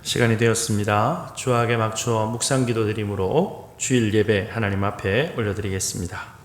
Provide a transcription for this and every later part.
시간이 되었습니다. 주학에 맞추어 묵상 기도 드림으로 주일 예배 하나님 앞에 올려드리겠습니다.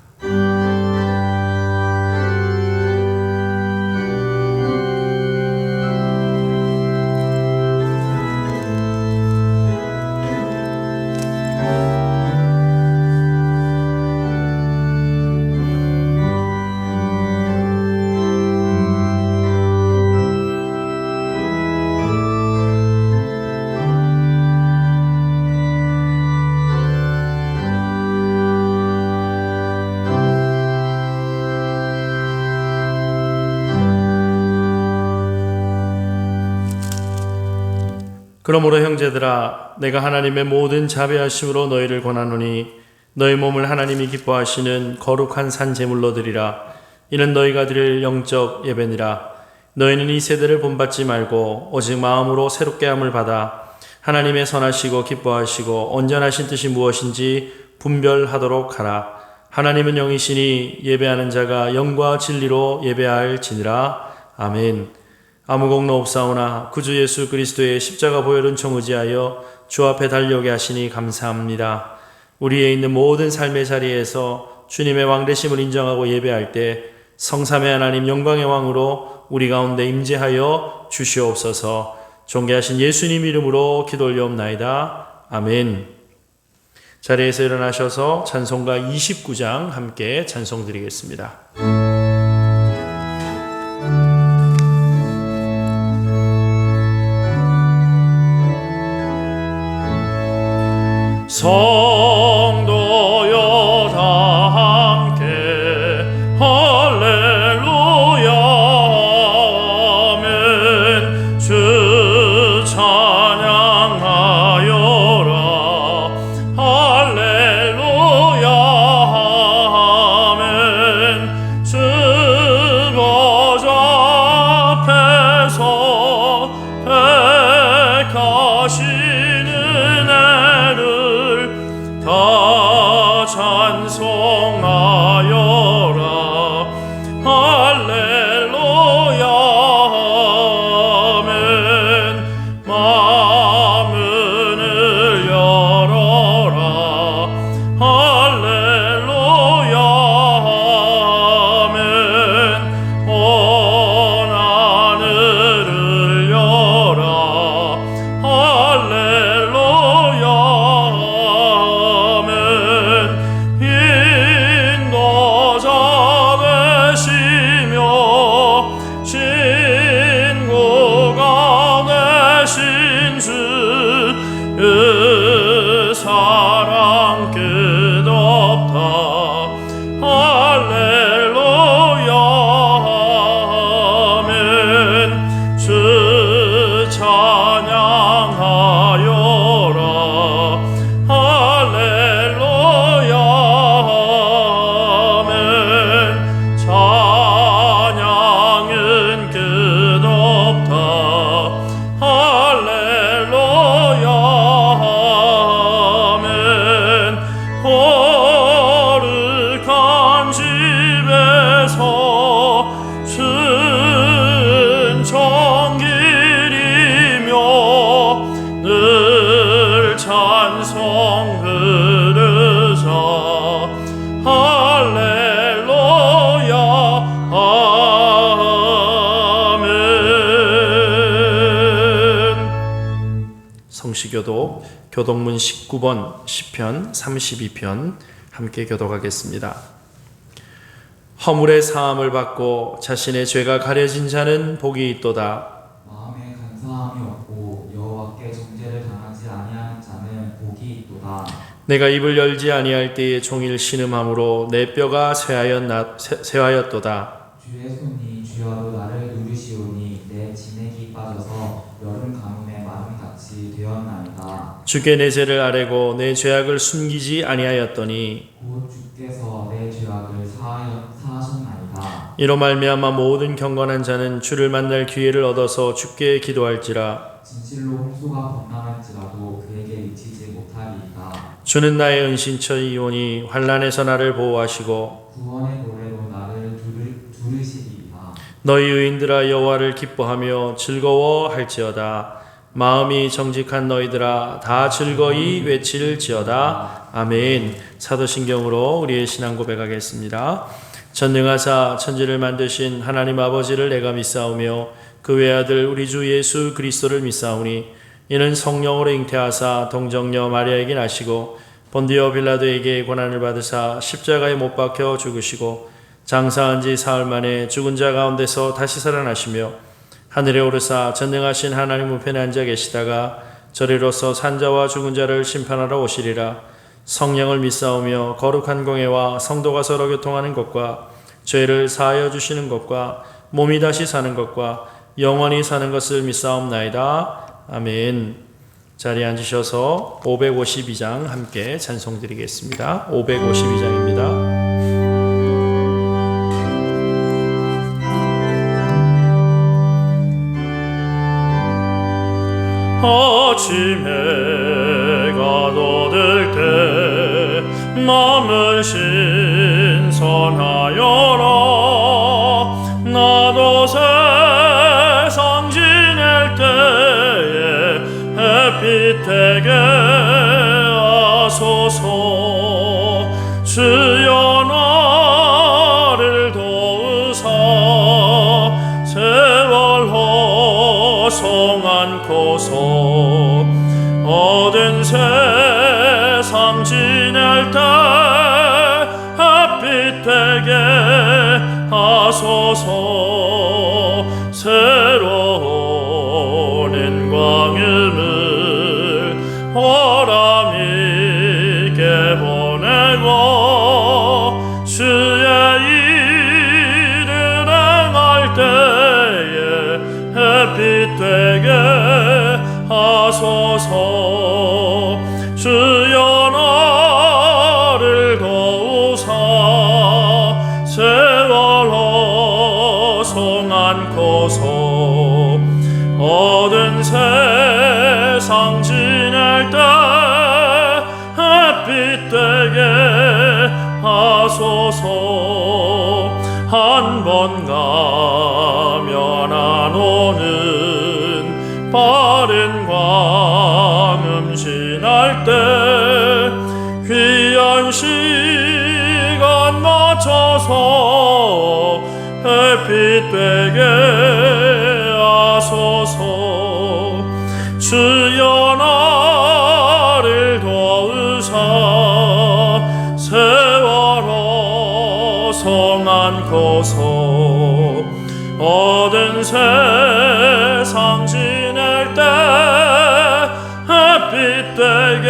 그러므로 형제들아, 내가 하나님의 모든 자비하심으로 너희를 권하노니 너희 몸을 하나님이 기뻐하시는 거룩한 산 제물로 드리라. 이는 너희가 드릴 영적 예배니라. 너희는 이 세대를 본받지 말고 오직 마음으로 새롭게 함을 받아 하나님의 선하시고 기뻐하시고 온전하신 뜻이 무엇인지 분별하도록 하라. 하나님은 영이시니 예배하는 자가 영과 진리로 예배할지니라. 아멘. 아무 공로 없사오나 구주 예수 그리스도의 십자가 보혈 은총 의지하여 주 앞에 달려오게 하시니 감사합니다. 우리의 있는 모든 삶의 자리에서 주님의 왕되심을 인정하고 예배할 때 성삼의 하나님 영광의 왕으로 우리 가운데 임재하여 주시옵소서. 존귀하신 예수님 이름으로 기도 올려옵나이다. 아멘. 자리에서 일어나셔서 찬송가 29장 함께 찬송 드리겠습니다. 성도여 다 함께 할렐루야 아멘. 주 찬양하여라 할렐루야 아멘. 주 보좌 앞에서 백하시는 다 찬송하여라 할렐루야 아멘. 마음문을 열어라 할렐루야 아멘. 온 하늘을 열라 할렐루야 사랑 끝없다 할렐루야 아멘. 주 찬양하여라 할렐루야 아멘. 찬양은 끝없다 할렐루야 거룩한 집에서 순종길이며 늘 찬송 부르자 할렐루야 아멘. 성시교도 교동문 19번 시편 32편 함께 교독하겠습니다. 허물의 사함을 받고 자신의 죄가 가려진 자는 복이 있도다. 마음에 간사함이 없고 여호와께 정죄를 당하지 아니하는 자는 복이 있도다. 내가 입을 열지 아니할 때에 종일 신음함으로 내 뼈가 쇠하였도다. 주의 손이 주여로 나를 누르시오니 내 진액이 빠져서 여름 가뭄에 마름같이 되었나이다. 주께 내 죄를 아뢰고 내 죄악을 숨기지 아니하였더니 곧 주께서 내 죄악을 사하셨나이다. 이로 말미암아 모든 경건한 자는 주를 만날 기회를 얻어서 주께 기도할지라. 진실로 홍수가 범람할지라도 그에게 미치지 못하리이다. 주는 나의 은신처이오니 환난에서 나를 보호하시고 구원의 노래로 나를 두르시리이다. 너희 의인들아 여호와를 기뻐하며 즐거워할지어다. 마음이 정직한 너희들아 다 즐거이 외칠지어다. 아멘. 사도신경으로 우리의 신앙 고백하겠습니다. 전능하사 천지를 만드신 하나님 아버지를 내가 믿사오며 그 외아들 우리 주 예수 그리스도를 믿사오니 이는 성령으로 잉태하사 동정녀 마리아에게 나시고 본디오 빌라도에게 고난을 받으사 십자가에 못 박혀 죽으시고 장사한 지 사흘 만에 죽은 자 가운데서 다시 살아나시며 하늘에 오르사 전능하신 하나님 우편에 앉아 계시다가 저리로서 산자와 죽은 자를 심판하러 오시리라. 성령을 믿사오며 거룩한 공회와 성도가 서로 교통하는 것과 죄를 사하여 주시는 것과 몸이 다시 사는 것과 영원히 사는 것을 믿사옵나이다. 아멘. 자리에 앉으셔서 552장 함께 찬송드리겠습니다. 552장입니다. 아침에 해가 돋을 때 마음을 신선하여라. 나도 세상 지낼 때에 햇빛 되게 하소서. 주여 나를 도우사 세월 허송 않고서 얻은 세상 지낼 때 햇빛 되게 하소서. 새로운 광음을 보람 있게 보내고 주의 일을 행할 때에 햇빛 되게 하소서. 주여 나를 도우사 세월 허송 않고서 얻은 세상 지낼 때 햇빛 되게 하소서. 한 번 가면 안 오는 빠른 광음 지날 때 귀한 시간 맞춰서 햇빛 되게 하소서. 주여 나를 도우사 세월 허송 않고서 얻은 세상 지낼 때 햇빛 되게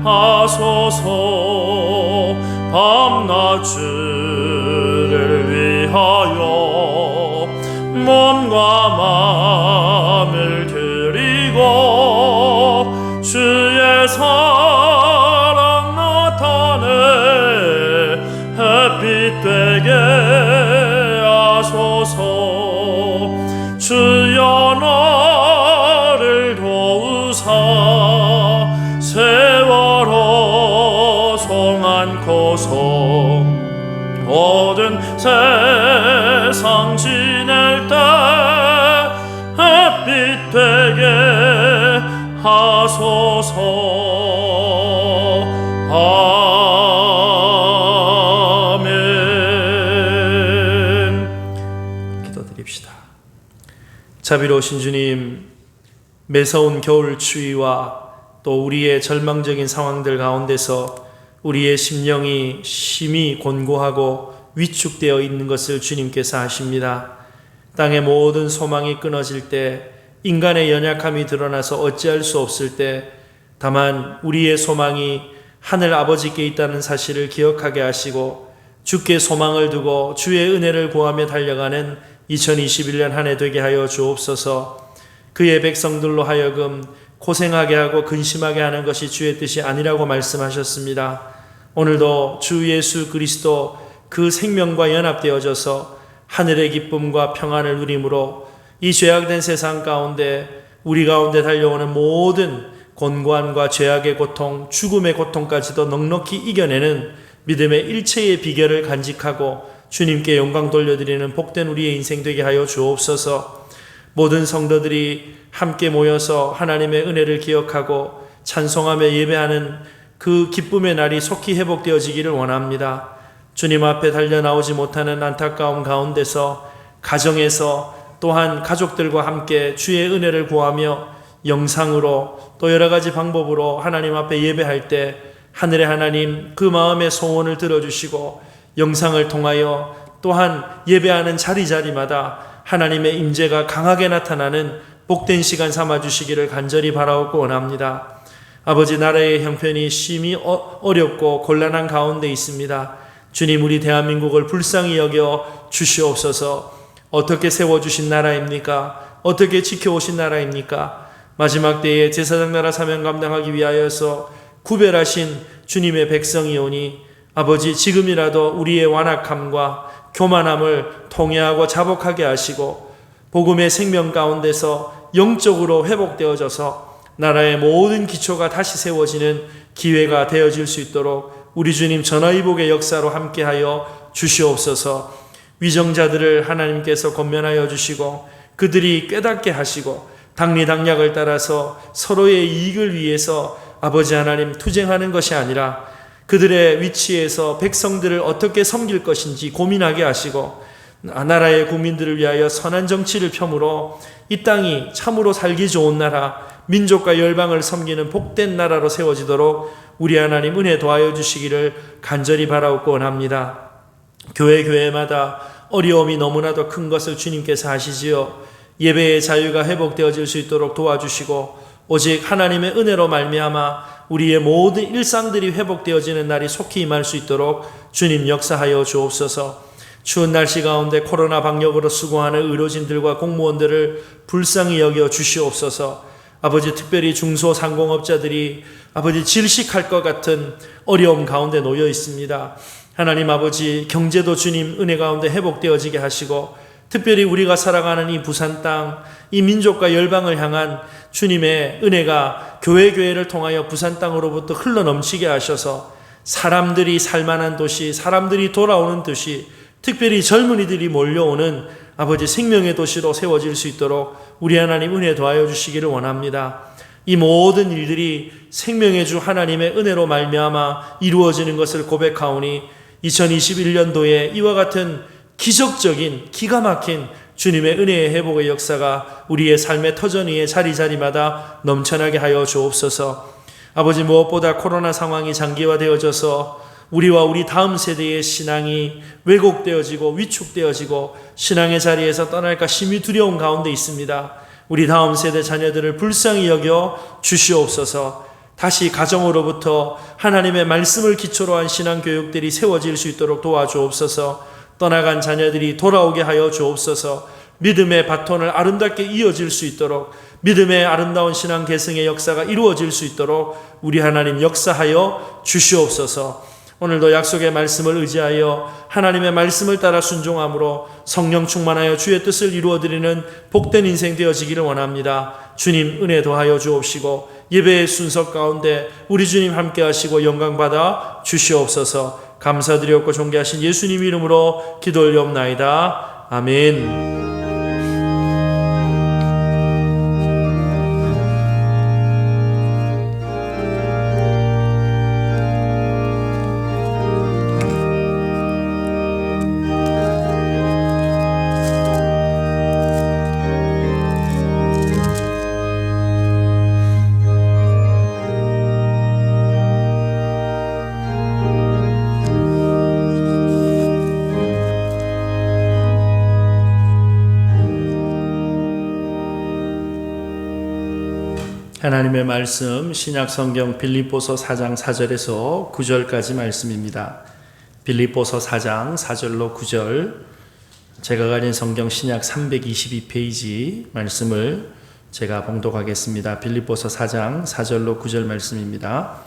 하소서. 밤낮 주를 위하여 몸과 마음을 드리고 주의 사랑 나타내 햇빛 되게 하소서. 주여 나를 도우사 세월 허송 않고서 얻은 세상 지낼 때 햇빛 되게 하소서. 아멘. 기도드립시다. 자비로우신 주님, 매서운 겨울 추위와 또 우리의 절망적인 상황들 가운데서 우리의 심령이 심히 곤고하고 위축되어 있는 것을 주님께서 아십니다. 땅의 모든 소망이 끊어질 때, 인간의 연약함이 드러나서 어찌할 수 없을 때, 다만 우리의 소망이 하늘 아버지께 있다는 사실을 기억하게 하시고 주께 소망을 두고 주의 은혜를 구하며 달려가는 2021년 한 해 되게 하여 주옵소서. 그의 백성들로 하여금 고생하게 하고 근심하게 하는 것이 주의 뜻이 아니라고 말씀하셨습니다. 오늘도 주 예수 그리스도 그 생명과 연합되어져서 하늘의 기쁨과 평안을 누림으로 이 죄악된 세상 가운데 우리 가운데 달려오는 모든 곤고함과 죄악의 고통, 죽음의 고통까지도 넉넉히 이겨내는 믿음의 일체의 비결을 간직하고 주님께 영광 돌려드리는 복된 우리의 인생 되게 하여 주옵소서. 모든 성도들이 함께 모여서 하나님의 은혜를 기억하고 찬송하며 예배하는 그 기쁨의 날이 속히 회복되어지기를 원합니다. 주님 앞에 달려 나오지 못하는 안타까움 가운데서 가정에서 또한 가족들과 함께 주의 은혜를 구하며 영상으로 또 여러 가지 방법으로 하나님 앞에 예배할 때 하늘의 하나님 그 마음의 소원을 들어주시고 영상을 통하여 또한 예배하는 자리자리마다 하나님의 임재가 강하게 나타나는 복된 시간 삼아주시기를 간절히 바라옵고 원합니다. 아버지, 나라의 형편이 심히 어렵고 곤란한 가운데 있습니다. 주님, 우리 대한민국을 불쌍히 여겨 주시옵소서. 어떻게 세워주신 나라입니까? 어떻게 지켜오신 나라입니까? 마지막 때에 제사장 나라 사명 감당하기 위하여서 구별하신 주님의 백성이오니 아버지, 지금이라도 우리의 완악함과 교만함을 통회하고 자복하게 하시고 복음의 생명 가운데서 영적으로 회복되어져서 나라의 모든 기초가 다시 세워지는 기회가 되어질 수 있도록 우리 주님 전화위복의 역사로 함께하여 주시옵소서. 위정자들을 하나님께서 권면하여 주시고 그들이 깨닫게 하시고 당리당략을 따라서 서로의 이익을 위해서 아버지 하나님 투쟁하는 것이 아니라 그들의 위치에서 백성들을 어떻게 섬길 것인지 고민하게 하시고 나라의 국민들을 위하여 선한 정치를 펴므로 이 땅이 참으로 살기 좋은 나라, 민족과 열방을 섬기는 복된 나라로 세워지도록 우리 하나님 은혜 도하여 주시기를 간절히 바라옵고 원합니다. 교회마다 어려움이 너무나도 큰 것을 주님께서 아시지요. 예배의 자유가 회복되어질 수 있도록 도와주시고 오직 하나님의 은혜로 말미암아 우리의 모든 일상들이 회복되어지는 날이 속히 임할 수 있도록 주님 역사하여 주옵소서. 추운 날씨 가운데 코로나 방역으로 수고하는 의료진들과 공무원들을 불쌍히 여겨 주시옵소서. 아버지, 특별히 중소상공업자들이 아버지 질식할 것 같은 어려움 가운데 놓여 있습니다. 하나님 아버지, 경제도 주님 은혜 가운데 회복되어지게 하시고 특별히 우리가 살아가는 이 부산 땅, 이 민족과 열방을 향한 주님의 은혜가 교회를 통하여 부산 땅으로부터 흘러넘치게 하셔서 사람들이 살만한 도시, 사람들이 돌아오는 도시, 특별히 젊은이들이 몰려오는 아버지 생명의 도시로 세워질 수 있도록 우리 하나님 은혜 도하여 주시기를 원합니다. 이 모든 일들이 생명의 주 하나님의 은혜로 말미암아 이루어지는 것을 고백하오니 2021년도에 이와 같은 기적적인 기가 막힌 주님의 은혜의 회복의 역사가 우리의 삶의 터전 위에 자리자리마다 넘쳐나게 하여 주옵소서. 아버지, 무엇보다 코로나 상황이 장기화되어져서 우리와 우리 다음 세대의 신앙이 왜곡되어지고 위축되어지고 신앙의 자리에서 떠날까 심히 두려운 가운데 있습니다. 우리 다음 세대 자녀들을 불쌍히 여겨 주시옵소서. 다시 가정으로부터 하나님의 말씀을 기초로 한 신앙교육들이 세워질 수 있도록 도와주옵소서. 떠나간 자녀들이 돌아오게 하여 주옵소서. 믿음의 바톤을 아름답게 이어질 수 있도록, 믿음의 아름다운 신앙 계승의 역사가 이루어질 수 있도록 우리 하나님 역사하여 주시옵소서. 오늘도 약속의 말씀을 의지하여 하나님의 말씀을 따라 순종함으로 성령 충만하여 주의 뜻을 이루어드리는 복된 인생 되어지기를 원합니다. 주님 은혜 더하여 주옵시고 예배의 순서 가운데 우리 주님 함께 하시고 영광 받아 주시옵소서. 감사드리옵고 존귀하신 예수님 이름으로 기도 올리옵나이다. 아멘. 하나님의 말씀 신약성경 빌립보서 4장 4절에서 9절까지 말씀입니다. 빌립보서 4장 4절로 9절, 제가 가진 성경 신약 322페이지 말씀을 제가 봉독하겠습니다. 빌립보서 4장 4절로 9절 말씀입니다.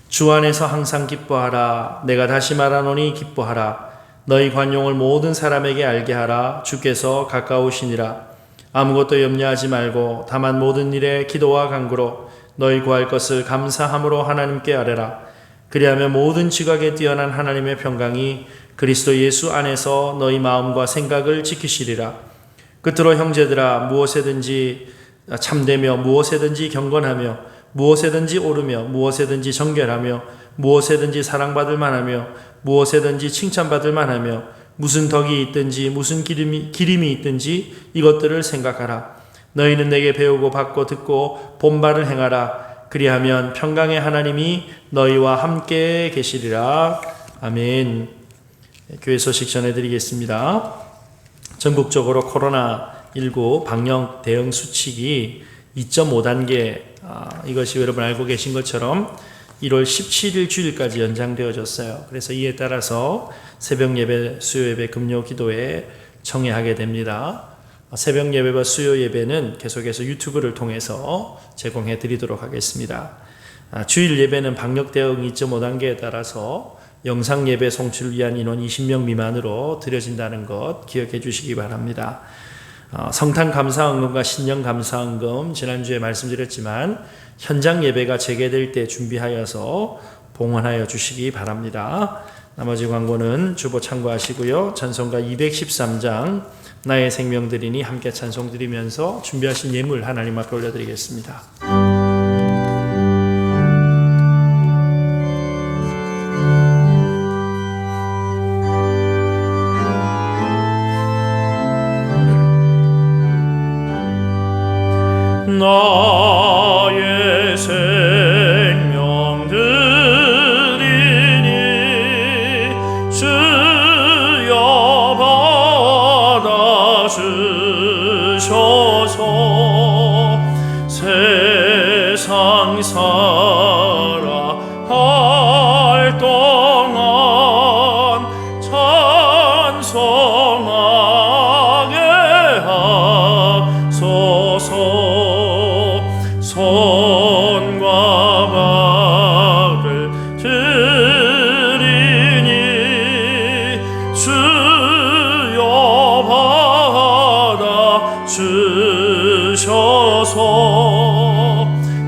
주 안에서 항상 기뻐하라. 내가 다시 말하노니 기뻐하라. 너희 관용을 모든 사람에게 알게 하라. 주께서 가까우시니라. 아무것도 염려하지 말고 다만 모든 일에 기도와 간구로 너희 구할 것을 감사함으로 하나님께 아뢰라. 그리하면 모든 지각에 뛰어난 하나님의 평강이 그리스도 예수 안에서 너희 마음과 생각을 지키시리라. 끝으로 형제들아, 무엇에든지 참되며 무엇에든지 경건하며 무엇에든지 오르며 무엇에든지 정결하며 무엇에든지 사랑받을 만하며 무엇에든지 칭찬받을 만하며 무슨 덕이 있든지 무슨 기림이 있든지 이것들을 생각하라. 너희는 내게 배우고 받고 듣고 본바를 행하라. 그리하면 평강의 하나님이 너희와 함께 계시리라. 아멘. 교회 소식 전해드리겠습니다. 전국적으로 코로나19 방역 대응 수칙이 2.5단계, 이것이 여러분 알고 계신 것처럼 1월 17일 주일까지 연장되어졌어요. 그래서 이에 따라서 새벽 예배, 수요 예배, 금요 기도에 청해하게 됩니다. 새벽 예배와 수요 예배는 계속해서 유튜브를 통해서 제공해 드리도록 하겠습니다. 주일 예배는 방역 대응 2.5단계에 따라서 영상 예배 송출을 위한 인원 20명 미만으로 드려진다는 것 기억해 주시기 바랍니다. 성탄 감사헌금과 신년 감사헌금 지난주에 말씀드렸지만 현장 예배가 재개될 때 준비하여서 봉헌하여 주시기 바랍니다. 나머지 광고는 주보 참고하시고요. 찬송가 213장 나의 생명 드리니 함께 찬송 드리면서 준비하신 예물 하나님 앞에 올려드리겠습니다. 나의 생명 드리니 주여 받아주셔서 세상 살아갈 동안 찬송하게 하소서. 손과 발을 드리니 주여 받아 주셔서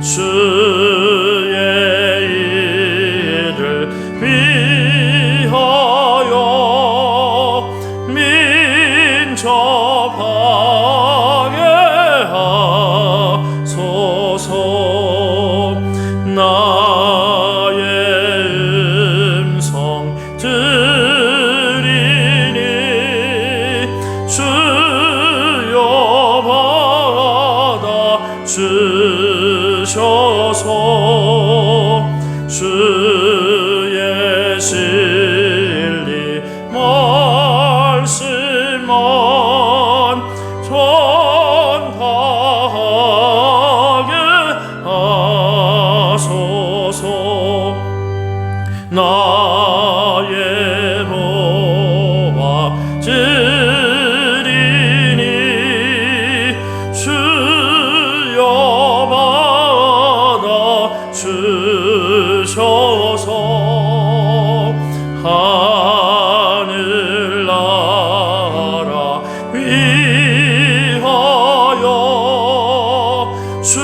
주의 일을 위하여 민첩하게 하소서. 나의 음성 들리니 주여 받아 주셔서 주의 진리 말씀만 전하게 하소서. 나의 보화 드리니 주여 받아 주셔서 하늘나라 위하여 주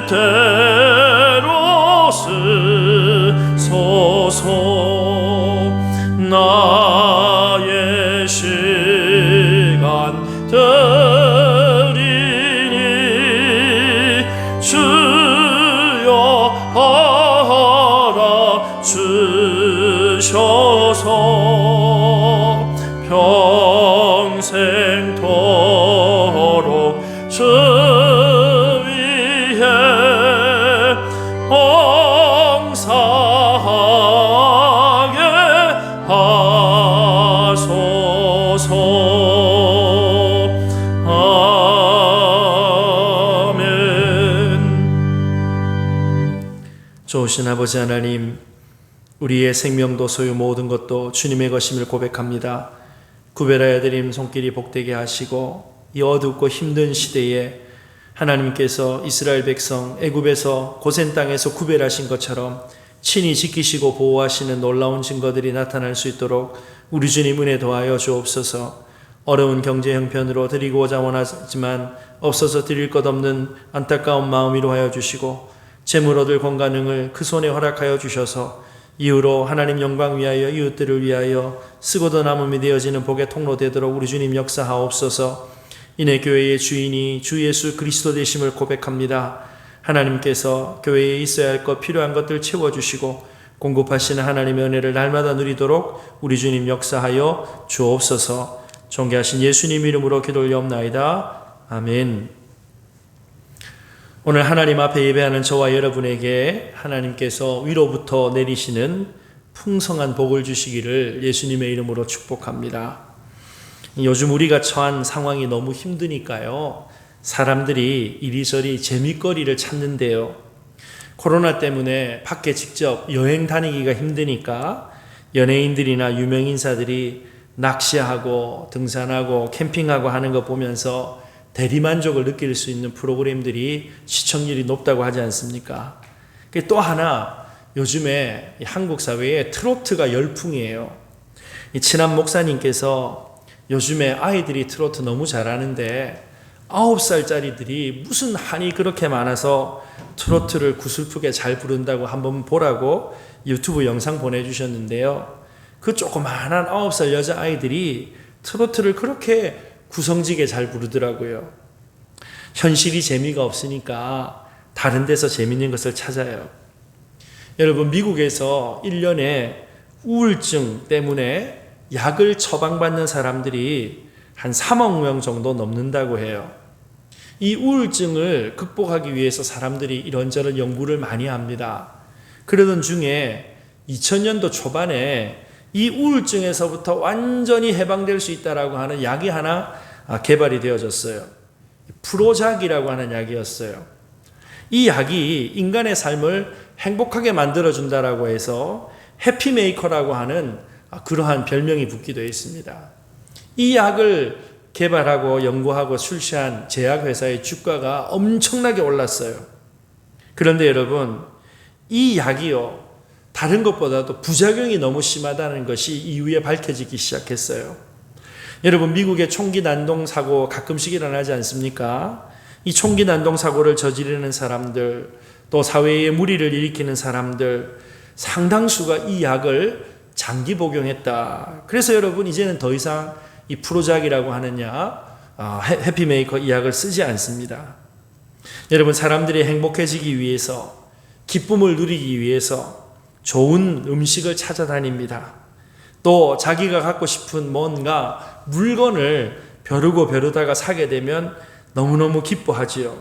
뜻대로 쓰소서. 나의 시간 드리니 주여 받아 주셔서 평생토록 주 위에 봉사하게 하소서. 아멘. 좋으신 아버지 하나님, 우리의 생명도 소유 모든 것도 주님의 것임을 고백합니다. 구별하여 드림 손길이 복되게 하시고 이 어둡고 힘든 시대에 하나님께서 이스라엘 백성 애굽에서 고센 땅에서 구별하신 것처럼 친히 지키시고 보호하시는 놀라운 증거들이 나타날 수 있도록 우리 주님 은혜 더하여 주옵소서. 어려운 경제 형편으로 드리고자 원하지만 없어서 드릴 것 없는 안타까운 마음 위로하여 주시고 재물 얻을 건강을 그 손에 허락하여 주셔서 이후로 하나님 영광 위하여 이웃들을 위하여 쓰고도 남음이 되어지는 복의 통로 되도록 우리 주님 역사하옵소서. 이내 교회의 주인이 주 예수 그리스도 되심을 고백합니다. 하나님께서 교회에 있어야 할 것 필요한 것들 채워주시고 공급하시는 하나님의 은혜를 날마다 누리도록 우리 주님 역사하여 주옵소서. 존귀하신 예수님 이름으로 기도 올려옵나이다. 아멘. 오늘 하나님 앞에 예배하는 저와 여러분에게 하나님께서 위로부터 내리시는 풍성한 복을 주시기를 예수님의 이름으로 축복합니다. 요즘 우리가 처한 상황이 너무 힘드니까요. 사람들이 이리저리 재미거리를 찾는데요. 코로나 때문에 밖에 직접 여행 다니기가 힘드니까 연예인들이나 유명인사들이 낚시하고 등산하고 캠핑하고 하는 거 보면서 대리만족을 느낄 수 있는 프로그램들이 시청률이 높다고 하지 않습니까? 또 하나 요즘에 한국 사회에 트로트가 열풍이에요. 친한 목사님께서 요즘에 아이들이 트로트 너무 잘하는데 9살짜리들이 무슨 한이 그렇게 많아서 트로트를 구슬프게 잘 부른다고 한번 보라고 유튜브 영상 보내주셨는데요. 그 조그마한 9살 여자아이들이 트로트를 그렇게 구성지게 잘 부르더라고요. 현실이 재미가 없으니까 다른 데서 재밌는 것을 찾아요. 여러분, 미국에서 1년에 우울증 때문에 약을 처방받는 사람들이 한 3억 명 정도 넘는다고 해요. 이 우울증을 극복하기 위해서 사람들이 이런저런 연구를 많이 합니다. 그러던 중에 2000년도 초반에 이 우울증에서부터 완전히 해방될 수 있다라고 하는 약이 하나 개발이 되어졌어요. 프로작이라고 하는 약이었어요. 이 약이 인간의 삶을 행복하게 만들어준다라고 해서 해피메이커라고 하는 그러한 별명이 붙기도 했습니다. 이 약을 개발하고 연구하고 출시한 제약회사의 주가가 엄청나게 올랐어요. 그런데 여러분, 이 약이요, 다른 것보다도 부작용이 너무 심하다는 것이 이후에 밝혀지기 시작했어요. 여러분, 미국의 총기 난동 사고 가끔씩 일어나지 않습니까? 이 총기 난동 사고를 저지르는 사람들, 또 사회에 무리를 일으키는 사람들 상당수가 이 약을 장기 복용했다. 그래서 여러분, 이제는 더 이상 이 프로작이라고 하는 약, 해피메이커 이 약을 쓰지 않습니다. 여러분, 사람들이 행복해지기 위해서, 기쁨을 누리기 위해서 좋은 음식을 찾아다닙니다. 또 자기가 갖고 싶은 뭔가 물건을 벼르다가 사게 되면 너무너무 기뻐하지요.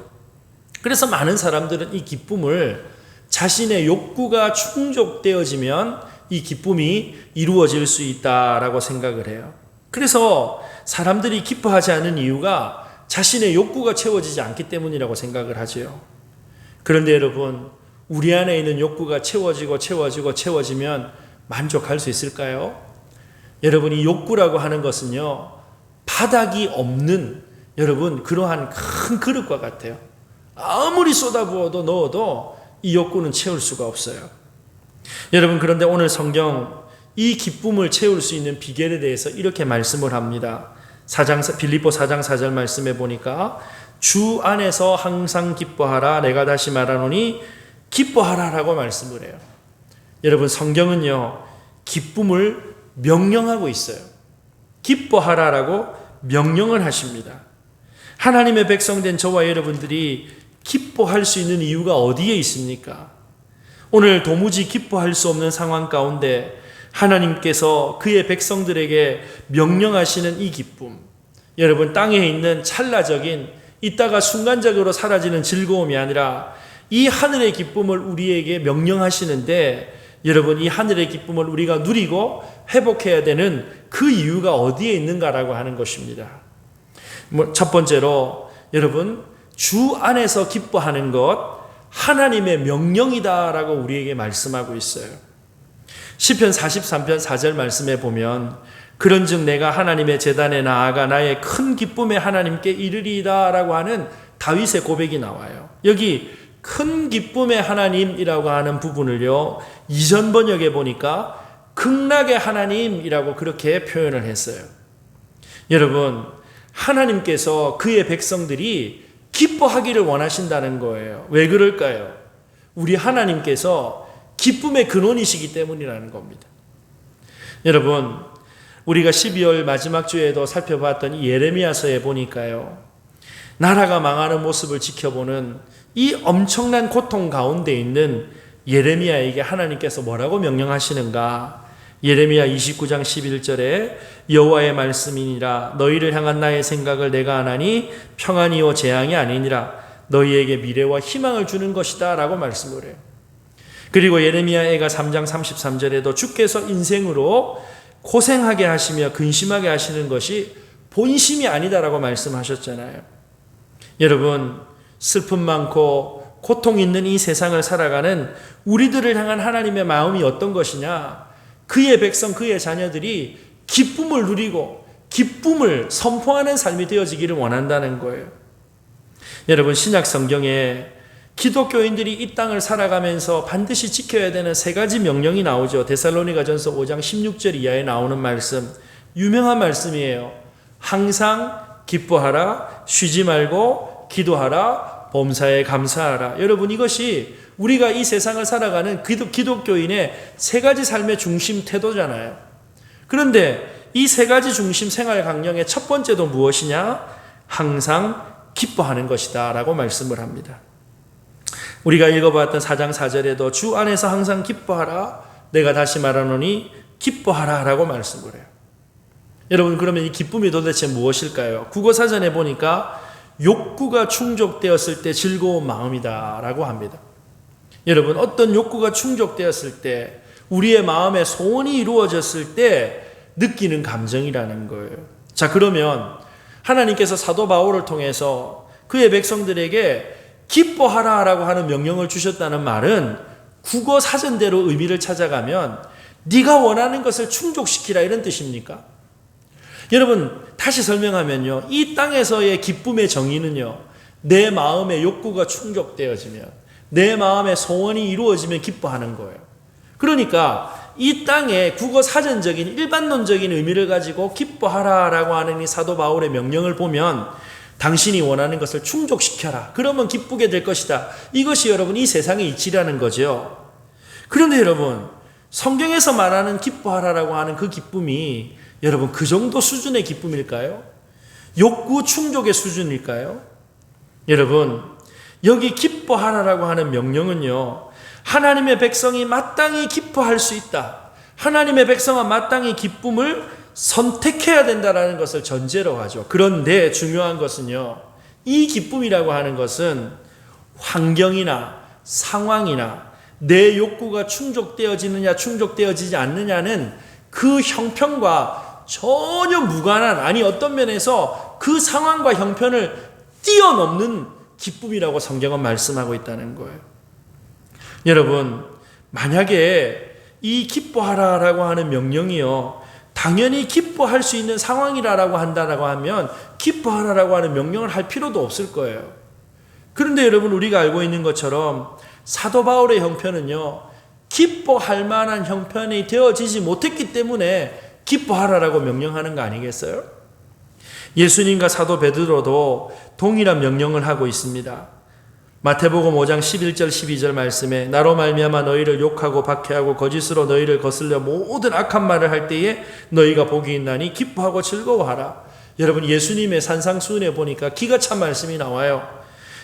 그래서 많은 사람들은 이 기쁨을 자신의 욕구가 충족되어지면 이 기쁨이 이루어질 수 있다라고 생각을 해요. 그래서 사람들이 기뻐하지 않는 이유가 자신의 욕구가 채워지지 않기 때문이라고 생각을 하죠. 그런데 여러분, 우리 안에 있는 욕구가 채워지면 만족할 수 있을까요? 여러분, 이 욕구라고 하는 것은요, 바닥이 없는 여러분 그러한 큰 그릇과 같아요. 아무리 쏟아부어도 넣어도 이 욕구는 채울 수가 없어요. 여러분, 그런데 오늘 성경 이 기쁨을 채울 수 있는 비결에 대해서 이렇게 말씀을 합니다. 빌립보 4장 4절 말씀에 보니까 주 안에서 항상 기뻐하라, 내가 다시 말하노니 기뻐하라라고 말씀을 해요. 여러분, 성경은요, 기쁨을 명령하고 있어요. 기뻐하라라고 명령을 하십니다. 하나님의 백성된 저와 여러분들이 기뻐할 수 있는 이유가 어디에 있습니까? 오늘 도무지 기뻐할 수 없는 상황 가운데 하나님께서 그의 백성들에게 명령하시는 이 기쁨, 여러분, 땅에 있는 찰나적인 이따가 순간적으로 사라지는 즐거움이 아니라 이 하늘의 기쁨을 우리에게 명령하시는데, 여러분, 이 하늘의 기쁨을 우리가 누리고 회복해야 되는 그 이유가 어디에 있는가라고 하는 것입니다. 첫 번째로 여러분, 주 안에서 기뻐하는 것, 하나님의 명령이다라고 우리에게 말씀하고 있어요. 시편 43편 4절 말씀에 보면 그런즉 내가 하나님의 제단에 나아가 나의 큰 기쁨에 하나님께 이르리이다라고 하는 다윗의 고백이 나와요. 여기 큰 기쁨의 하나님이라고 하는 부분을요, 이전 번역에 보니까 극락의 하나님이라고 그렇게 표현을 했어요. 여러분, 하나님께서 그의 백성들이 기뻐하기를 원하신다는 거예요. 왜 그럴까요? 우리 하나님께서 기쁨의 근원이시기 때문이라는 겁니다. 여러분, 우리가 12월 마지막 주에도 살펴봤던 이 예레미야서에 보니까요, 나라가 망하는 모습을 지켜보는 이 엄청난 고통 가운데 있는 예레미야에게 하나님께서 뭐라고 명령하시는가? 예레미야 29장 11절에 여호와의 말씀이니라 너희를 향한 나의 생각을 내가 아나니 평안이요 재앙이 아니니라 너희에게 미래와 희망을 주는 것이다 라고 말씀을 해요. 그리고 예레미야애가 3장 33절에도 주께서 인생으로 고생하게 하시며 근심하게 하시는 것이 본심이 아니다라고 말씀하셨잖아요. 여러분, 슬픔 많고 고통 있는 이 세상을 살아가는 우리들을 향한 하나님의 마음이 어떤 것이냐? 그의 백성, 그의 자녀들이 기쁨을 누리고 기쁨을 선포하는 삶이 되어지기를 원한다는 거예요. 여러분, 신약 성경에 기독교인들이 이 땅을 살아가면서 반드시 지켜야 되는 3가지 명령이 나오죠. 데살로니가전서 5장 16절 이하에 나오는 말씀, 유명한 말씀이에요. 항상 기뻐하라, 쉬지 말고 기도하라, 범사에 감사하라. 여러분, 이것이 우리가 이 세상을 살아가는 기독교인의 3가지 삶의 중심 태도잖아요. 그런데 이 3가지 중심 생활 강령의 첫 번째도 무엇이냐? 항상 기뻐하는 것이다 라고 말씀을 합니다. 우리가 읽어봤던 4장 4절에도 주 안에서 항상 기뻐하라, 내가 다시 말하노니 기뻐하라 라고 말씀을 해요. 여러분, 그러면 이 기쁨이 도대체 무엇일까요? 국어사전에 보니까 욕구가 충족되었을 때 즐거운 마음이다 라고 합니다. 여러분, 어떤 욕구가 충족되었을 때, 우리의 마음에 소원이 이루어졌을 때 느끼는 감정이라는 거예요. 자, 그러면 하나님께서 사도 바울을 통해서 그의 백성들에게 기뻐하라 라고 하는 명령을 주셨다는 말은 국어 사전대로 의미를 찾아가면 네가 원하는 것을 충족시키라 이런 뜻입니까? 여러분, 다시 설명하면요, 이 땅에서의 기쁨의 정의는요, 내 마음의 욕구가 충족되어지면, 내 마음의 소원이 이루어지면 기뻐하는 거예요. 그러니까 이 땅에 국어 사전적인 일반론적인 의미를 가지고 기뻐하라 라고 하는 이 사도 바울의 명령을 보면 당신이 원하는 것을 충족시켜라, 그러면 기쁘게 될 것이다, 이것이 여러분 이 세상의 이치라는 거죠. 그런데 여러분, 성경에서 말하는 기뻐하라라고 하는 그 기쁨이 여러분 그 정도 수준의 기쁨일까요? 욕구 충족의 수준일까요? 여러분, 여기 기뻐하라라고 하는 명령은요, 하나님의 백성이 마땅히 기뻐할 수 있다, 하나님의 백성은 마땅히 기쁨을 선택해야 된다는 것을 전제로 하죠. 그런데 중요한 것은요, 이 기쁨이라고 하는 것은 환경이나 상황이나 내 욕구가 충족되어지느냐 충족되어지지 않느냐는 그 형편과 전혀 무관한, 아니 어떤 면에서 그 상황과 형편을 뛰어넘는 기쁨이라고 성경은 말씀하고 있다는 거예요. 여러분, 만약에 이 기뻐하라라고 하는 명령이요, 당연히 기뻐할 수 있는 상황이라고 한다라고 하면 기뻐하라라고 하는 명령을 할 필요도 없을 거예요. 그런데 여러분, 우리가 알고 있는 것처럼 사도 바울의 형편은요, 기뻐할 만한 형편이 되어지지 못했기 때문에 기뻐하라라고 명령하는 거 아니겠어요? 예수님과 사도 베드로도 동일한 명령을 하고 있습니다. 마태복음 5장 11절 12절 말씀에 나로 말미암아 너희를 욕하고 박해하고 거짓으로 너희를 거슬려 모든 악한 말을 할 때에 너희가 복이 있나니 기뻐하고 즐거워하라. 여러분, 예수님의 산상수훈에 보니까 기가 찬 말씀이 나와요.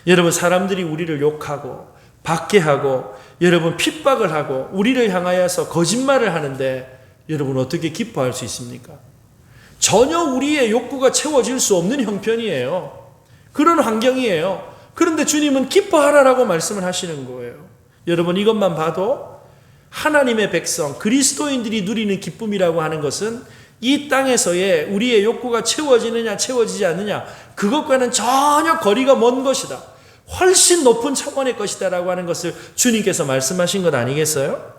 여러분, 사람들이 우리를 욕하고 박해하고 여러분 핍박을 하고 우리를 향하여서 거짓말을 하는데 여러분 어떻게 기뻐할 수 있습니까? 전혀 우리의 욕구가 채워질 수 없는 형편이에요. 그런 환경이에요. 그런데 주님은 기뻐하라라고 말씀을 하시는 거예요. 여러분, 이것만 봐도 하나님의 백성, 그리스도인들이 누리는 기쁨이라고 하는 것은 이 땅에서의 우리의 욕구가 채워지느냐 채워지지 않느냐, 그것과는 전혀 거리가 먼 것이다, 훨씬 높은 차원의 것이다 라고 하는 것을 주님께서 말씀하신 것 아니겠어요?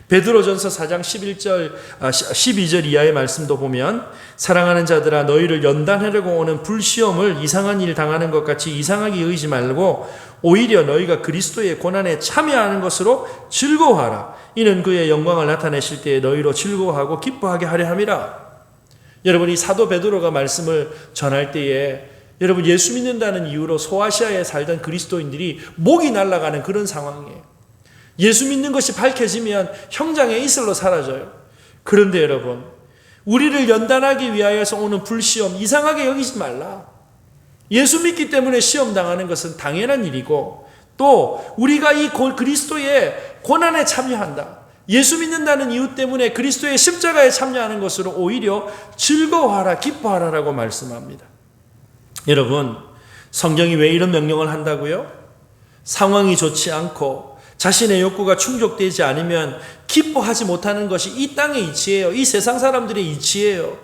베드로전서 4장 12절 이하의 말씀도 보면 사랑하는 자들아 너희를 연단하려고 오는 불시험을 이상한 일 당하는 것 같이 이상하게 여기지 말고 오히려 너희가 그리스도의 고난에 참여하는 것으로 즐거워하라. 이는 그의 영광을 나타내실 때에 너희로 즐거워하고 기뻐하게 하려 함이라. 여러분, 이 사도 베드로가 말씀을 전할 때에 여러분, 예수 믿는다는 이유로 소아시아에 살던 그리스도인들이 목이 날아가는 그런 상황이에요. 예수 믿는 것이 밝혀지면 형장의 이슬로 사라져요. 그런데 여러분, 우리를 연단하기 위하여서 오는 불시험 이상하게 여기지 말라. 예수 믿기 때문에 시험 당하는 것은 당연한 일이고, 또 우리가 이 그리스도의 고난에 참여한다, 예수 믿는다는 이유 때문에 그리스도의 십자가에 참여하는 것으로 오히려 즐거워하라, 기뻐하라라고 말씀합니다. 여러분, 성경이 왜 이런 명령을 한다고요? 상황이 좋지 않고 자신의 욕구가 충족되지 않으면 기뻐하지 못하는 것이 이 땅의 이치예요. 이 세상 사람들의 이치예요.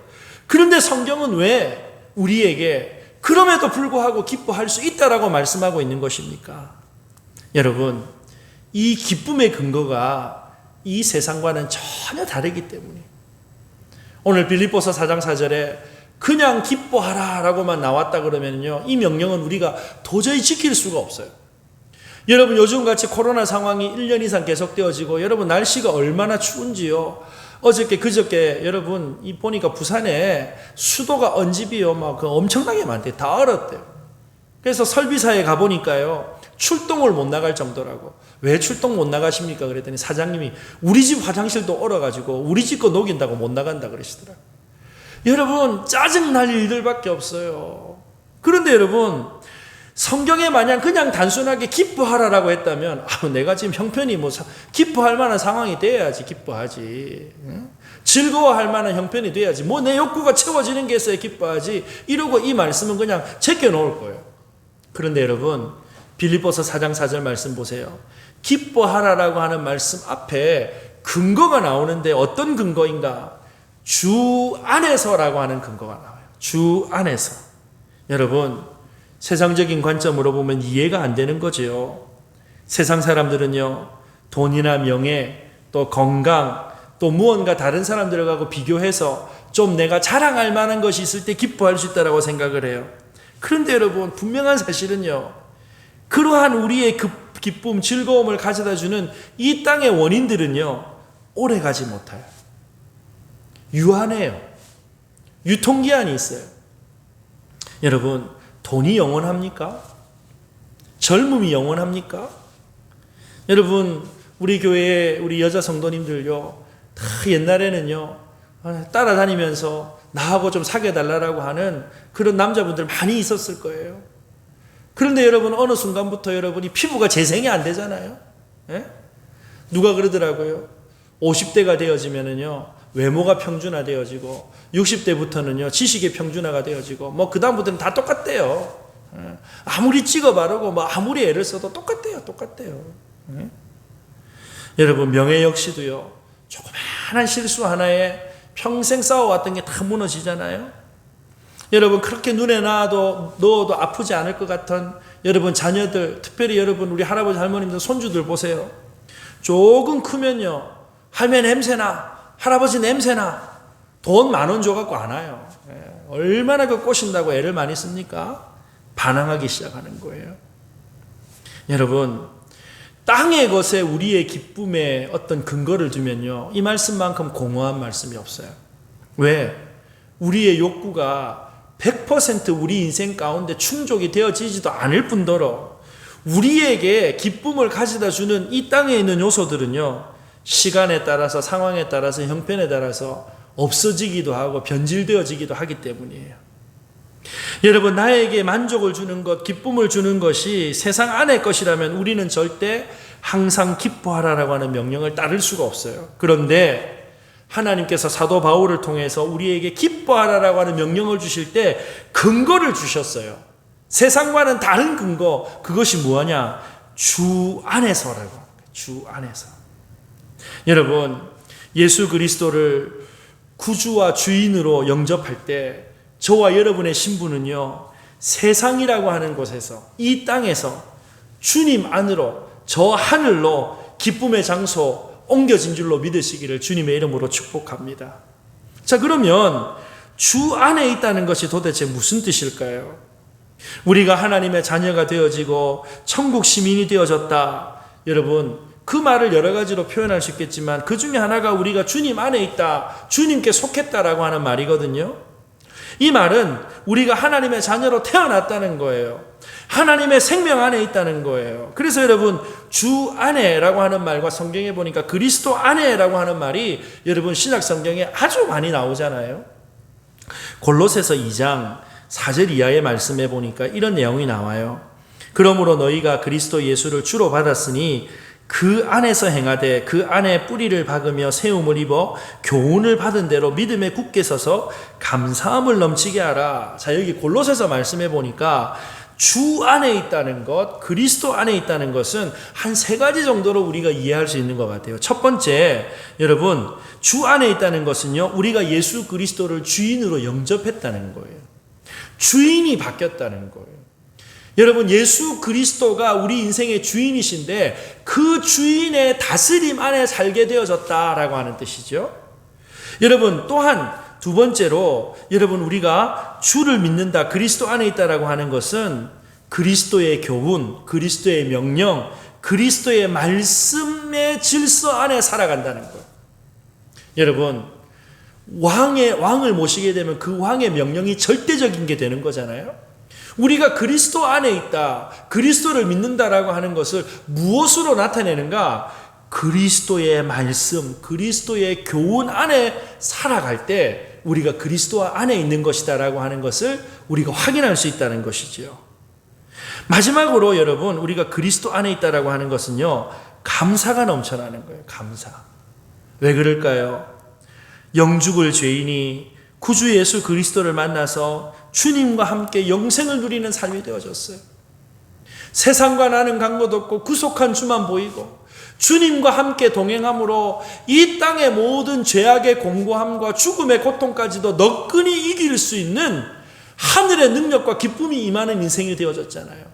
그런데 성경은 왜 우리에게 그럼에도 불구하고 기뻐할 수 있다라고 말씀하고 있는 것입니까? 여러분, 이 기쁨의 근거가 이 세상과는 전혀 다르기 때문에, 오늘 빌립보서 4장 4절에 그냥 기뻐하라 라고만 나왔다 그러면요, 이 명령은 우리가 도저히 지킬 수가 없어요. 여러분, 요즘같이 코로나 상황이 1년 이상 계속되어지고, 여러분 날씨가 얼마나 추운지요. 어저께 그저께 여러분 보니까 부산에 수도가 언집이요, 막 엄청나게 많대요. 다 얼었대요. 그래서 설비사에 가보니까요, 출동을 못 나갈 정도라고. 왜 출동 못 나가십니까? 그랬더니 사장님이 우리 집 화장실도 얼어가지고 우리 집 거 녹인다고 못 나간다 그러시더라고요. 여러분, 짜증날 일들밖에 없어요. 그런데 여러분, 성경에 만약 그냥 단순하게 기뻐하라라고 했다면, 내가 지금 형편이 기뻐할 만한 상황이 돼야지 기뻐하지, 즐거워할 만한 형편이 돼야지, 내 욕구가 채워지는 게 있어야 기뻐하지, 이러고 이 말씀은 그냥 제껴놓을 거예요. 그런데 여러분, 빌립보서 4장 4절 말씀 보세요. 기뻐하라라고 하는 말씀 앞에 근거가 나오는데, 어떤 근거인가? 주 안에서라고 하는 근거가 나와요. 주 안에서. 여러분, 세상적인 관점으로 보면 이해가 안 되는 거죠. 세상 사람들은요, 돈이나 명예, 또 건강, 또 무언가 다른 사람들하고 비교해서 좀 내가 자랑할 만한 것이 있을 때 기뻐할 수 있다고 생각을 해요. 그런데 여러분, 분명한 사실은요, 그러한 우리의 기쁨, 즐거움을 가져다 주는 이 땅의 원인들은요, 오래 가지 못해요. 유한해요. 유통기한이 있어요. 여러분, 돈이 영원합니까? 젊음이 영원합니까? 여러분, 우리 교회에 우리 여자 성도님들요, 다 옛날에는요, 따라다니면서 나하고 좀 사귀어달라고 하는 그런 남자분들 많이 있었을 거예요. 그런데 여러분, 어느 순간부터 여러분이 피부가 재생이 안 되잖아요. 예? 누가 그러더라고요. 50대가 되어지면은요, 외모가 평준화되어지고, 60대부터는요, 지식의 평준화가 되어지고, 그 다음부터는 다 똑같대요. 아무리 찍어 바르고, 아무리 애를 써도 똑같대요. 여러분, 명예 역시도요, 조그마한 실수 하나에 평생 싸워왔던 게 다 무너지잖아요. 여러분, 그렇게 눈에 넣어도 아프지 않을 것 같은 여러분 자녀들, 특별히 여러분 우리 할아버지 할머님들 손주들 보세요. 조금 크면요, 할머니 냄새나, 할아버지 냄새나, 돈 10,000원 줘갖고 안 와요. 얼마나 꼬신다고 애를 많이 씁니까? 반항하기 시작하는 거예요. 여러분, 땅의 것에 우리의 기쁨에 어떤 근거를 두면요, 이 말씀만큼 공허한 말씀이 없어요. 왜? 우리의 욕구가 100% 우리 인생 가운데 충족이 되어지지도 않을 뿐더러 우리에게 기쁨을 가져다 주는 이 땅에 있는 요소들은요, 시간에 따라서, 상황에 따라서, 형편에 따라서 없어지기도 하고 변질되어지기도 하기 때문이에요. 여러분, 나에게 만족을 주는 것, 기쁨을 주는 것이 세상 안의 것이라면 우리는 절대 항상 기뻐하라라고 하는 명령을 따를 수가 없어요. 그런데 하나님께서 사도 바울을 통해서 우리에게 기뻐하라라고 하는 명령을 주실 때 근거를 주셨어요. 세상과는 다른 근거, 그것이 뭐냐? 주 안에서라고. 주 안에서. 여러분, 예수 그리스도를 구주와 주인으로 영접할 때 저와 여러분의 신분은요, 세상이라고 하는 곳에서, 이 땅에서 주님 안으로, 저 하늘로 기쁨의 장소 옮겨진 줄로 믿으시기를 주님의 이름으로 축복합니다. 자, 그러면 주 안에 있다는 것이 도대체 무슨 뜻일까요? 우리가 하나님의 자녀가 되어지고 천국 시민이 되어졌다. 여러분, 그 말을 여러 가지로 표현할 수 있겠지만 그 중에 하나가 우리가 주님 안에 있다, 주님께 속했다라고 하는 말이거든요. 이 말은 우리가 하나님의 자녀로 태어났다는 거예요. 하나님의 생명 안에 있다는 거예요. 그래서 여러분, 주 안에라고 하는 말과 성경에 보니까 그리스도 안에라고 하는 말이 여러분 신약 성경에 아주 많이 나오잖아요. 골로새서 2장 4절 이하의 말씀에 보니까 이런 내용이 나와요. 그러므로 너희가 그리스도 예수를 주로 받았으니 그 안에서 행하되 그 안에 뿌리를 박으며 세움을 입어 교훈을 받은 대로 믿음에 굳게 서서 감사함을 넘치게 하라. 자, 여기 골로새서 말씀해 보니까 주 안에 있다는 것, 그리스도 안에 있다는 것은 한 세 가지 정도로 우리가 이해할 수 있는 것 같아요. 첫 번째, 여러분, 주 안에 있다는 것은요, 우리가 예수 그리스도를 주인으로 영접했다는 거예요. 주인이 바뀌었다는 거예요. 여러분, 예수 그리스도가 우리 인생의 주인이신데 그 주인의 다스림 안에 살게 되어졌다라고 하는 뜻이죠. 여러분, 또한 두 번째로 여러분, 우리가 주를 믿는다, 그리스도 안에 있다라고 하는 것은 그리스도의 교훈, 그리스도의 명령, 그리스도의 말씀의 질서 안에 살아간다는 거예요. 여러분, 왕을 모시게 되면 그 왕의 명령이 절대적인 게 되는 거잖아요. 우리가 그리스도 안에 있다, 그리스도를 믿는다라고 하는 것을 무엇으로 나타내는가? 그리스도의 말씀, 그리스도의 교훈 안에 살아갈 때 우리가 그리스도 안에 있는 것이다라고 하는 것을 우리가 확인할 수 있다는 것이지요. 마지막으로 여러분, 우리가 그리스도 안에 있다라고 하는 것은요, 감사가 넘쳐나는 거예요. 감사. 왜 그럴까요? 영죽을 죄인이 구주 예수 그리스도를 만나서 주님과 함께 영생을 누리는 삶이 되어졌어요. 세상과 나는 간 것 없고 구속한 주만 보이고 주님과 함께 동행함으로 이 땅의 모든 죄악의 공고함과 죽음의 고통까지도 너끈히 이길 수 있는 하늘의 능력과 기쁨이 임하는 인생이 되어졌잖아요.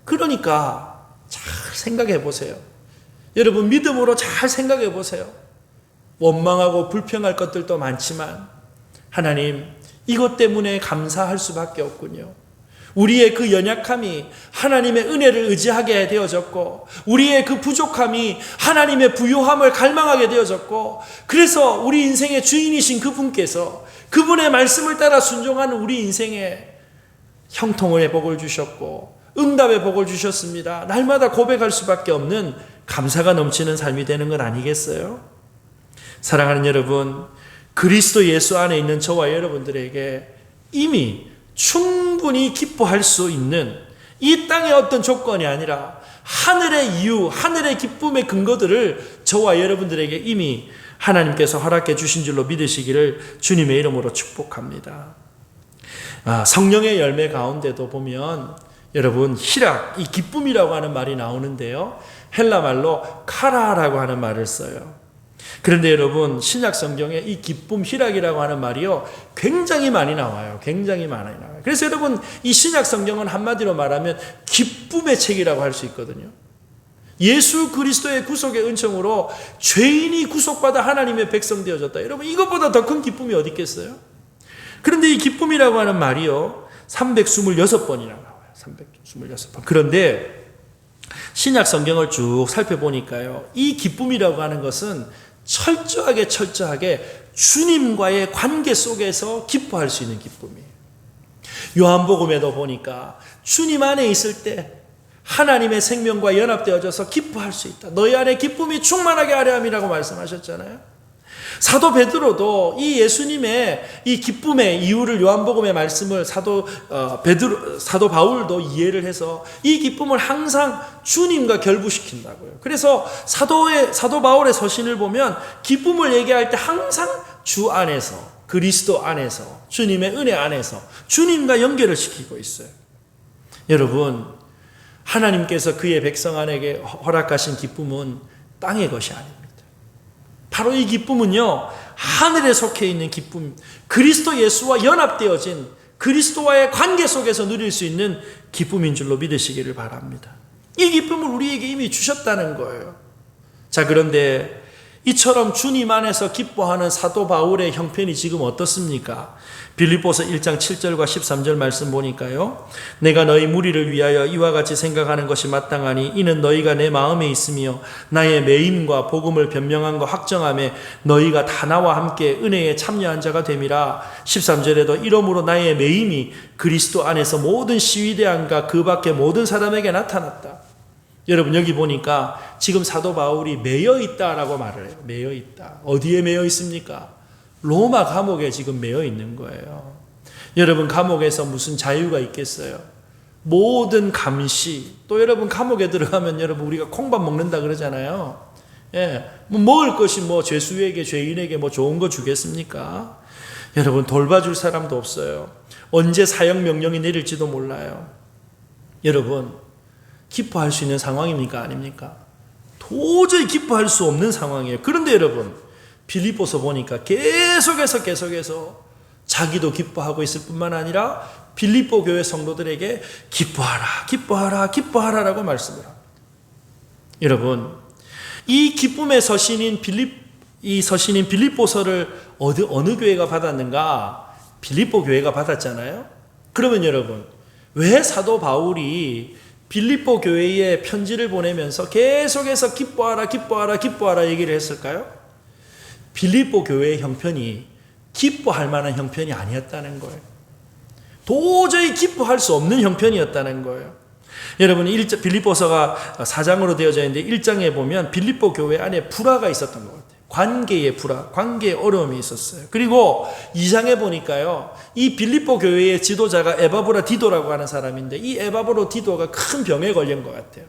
그러니까 잘 생각해 보세요. 여러분, 믿음으로 잘 생각해 보세요. 원망하고 불평할 것들도 많지만 하나님, 이것 때문에 감사할 수밖에 없군요. 우리의 그 연약함이 하나님의 은혜를 의지하게 되어졌고, 우리의 그 부족함이 하나님의 부요함을 갈망하게 되어졌고, 그래서 우리 인생의 주인이신 그분께서 그분의 말씀을 따라 순종하는 우리 인생에 형통의 복을 주셨고 응답의 복을 주셨습니다. 날마다 고백할 수밖에 없는 감사가 넘치는 삶이 되는 건 아니겠어요? 사랑하는 여러분, 그리스도 예수 안에 있는 저와 여러분들에게 이미 충분히 기뻐할 수 있는 이 땅의 어떤 조건이 아니라 하늘의 이유, 하늘의 기쁨의 근거들을 저와 여러분들에게 이미 하나님께서 허락해 주신 줄로 믿으시기를 주님의 이름으로 축복합니다. 성령의 열매 가운데도 보면 여러분, 희락, 이 기쁨이라고 하는 말이 나오는데요, 헬라 말로 카라라고 하는 말을 써요. 그런데 여러분, 신약 성경에 이 기쁨, 희락이라고 하는 말이요, 굉장히 많이 나와요. 굉장히 많이 나와요. 그래서 여러분, 이 신약 성경은 한마디로 말하면 기쁨의 책이라고 할 수 있거든요. 예수 그리스도의 구속의 은총으로 죄인이 구속받아 하나님의 백성 되어졌다. 여러분, 이것보다 더 큰 기쁨이 어디 있겠어요? 그런데 이 기쁨이라고 하는 말이요, 326번이나 나와요. 326번. 그런데 신약 성경을 쭉 살펴보니까요, 이 기쁨이라고 하는 것은 철저하게 주님과의 관계 속에서 기뻐할 수 있는 기쁨이에요. 요한복음에도 보니까 주님 안에 있을 때 하나님의 생명과 연합되어져서 기뻐할 수 있다. 너희 안에 기쁨이 충만하게 하려 함이라고 말씀하셨잖아요. 사도 베드로도 이 예수님의 이 기쁨의 이유를 요한복음의 말씀을 사도 바울도 이해를 해서 이 기쁨을 항상 주님과 결부시킨다고요. 그래서 사도 바울의 서신을 보면 기쁨을 얘기할 때 항상 주 안에서, 그리스도 안에서, 주님의 은혜 안에서 주님과 연결을 시키고 있어요. 여러분, 하나님께서 그의 백성에게 허락하신 기쁨은 땅의 것이 아닙니다. 바로 이 기쁨은요, 하늘에 속해 있는 기쁨, 그리스도 예수와 연합되어진 그리스도와의 관계 속에서 누릴 수 있는 기쁨인 줄로 믿으시기를 바랍니다. 이 기쁨을 우리에게 이미 주셨다는 거예요. 자, 그런데 이처럼 주님 안에서 기뻐하는 사도 바울의 형편이 지금 어떻습니까? 빌립보서 1장 7절과 13절 말씀 보니까요. 내가 너희 무리를 위하여 이와 같이 생각하는 것이 마땅하니 이는 너희가 내 마음에 있으며 나의 매임과 복음을 변명함과 확정함에 너희가 다 나와 함께 은혜에 참여한 자가 됨이라. 13절에도 이러므로 나의 매임이 그리스도 안에서 모든 시위대안과 그 밖의 모든 사람에게 나타났다. 여러분 여기 보니까 지금 사도 바울이 매여 있다라고 말을 해요. 매여 있다. 어디에 매여 있습니까? 로마 감옥에 지금 매여 있는 거예요. 여러분 감옥에서 무슨 자유가 있겠어요? 모든 감시, 또 여러분 감옥에 들어가면 여러분 우리가 콩밥 먹는다 그러잖아요. 예, 뭐 먹을 것이 뭐 죄수에게 죄인에게 뭐 좋은 거 주겠습니까? 여러분 돌봐줄 사람도 없어요. 언제 사형 명령이 내릴지도 몰라요. 여러분 기뻐할 수 있는 상황입니까? 아닙니까? 도저히 기뻐할 수 없는 상황이에요. 그런데 여러분 빌립보서 보니까 계속해서 자기도 기뻐하고 있을 뿐만 아니라 빌립보 교회 성도들에게 기뻐하라라고 말씀을 합니다. 여러분 이 기쁨의 서신인 빌립보서를 어느 교회가 받았는가? 빌립보 교회가 받았잖아요. 그러면 여러분 왜 사도 바울이 빌립보 교회에 편지를 보내면서 계속해서 기뻐하라 얘기를 했을까요? 빌립보 교회의 형편이 기뻐할 만한 형편이 아니었다는 거예요. 도저히 기뻐할 수 없는 형편이었다는 거예요. 여러분 빌립보서가 4장으로 되어져 있는데 1장에 보면 빌립보 교회 안에 불화가 있었던 것 같아요. 관계의 불화, 관계의 어려움이 있었어요. 그리고 2장에 보니까요, 이 빌립보 교회의 지도자가 에바브라 디도라고 하는 사람인데 이 에바브라 디도가 큰 병에 걸린 것 같아요.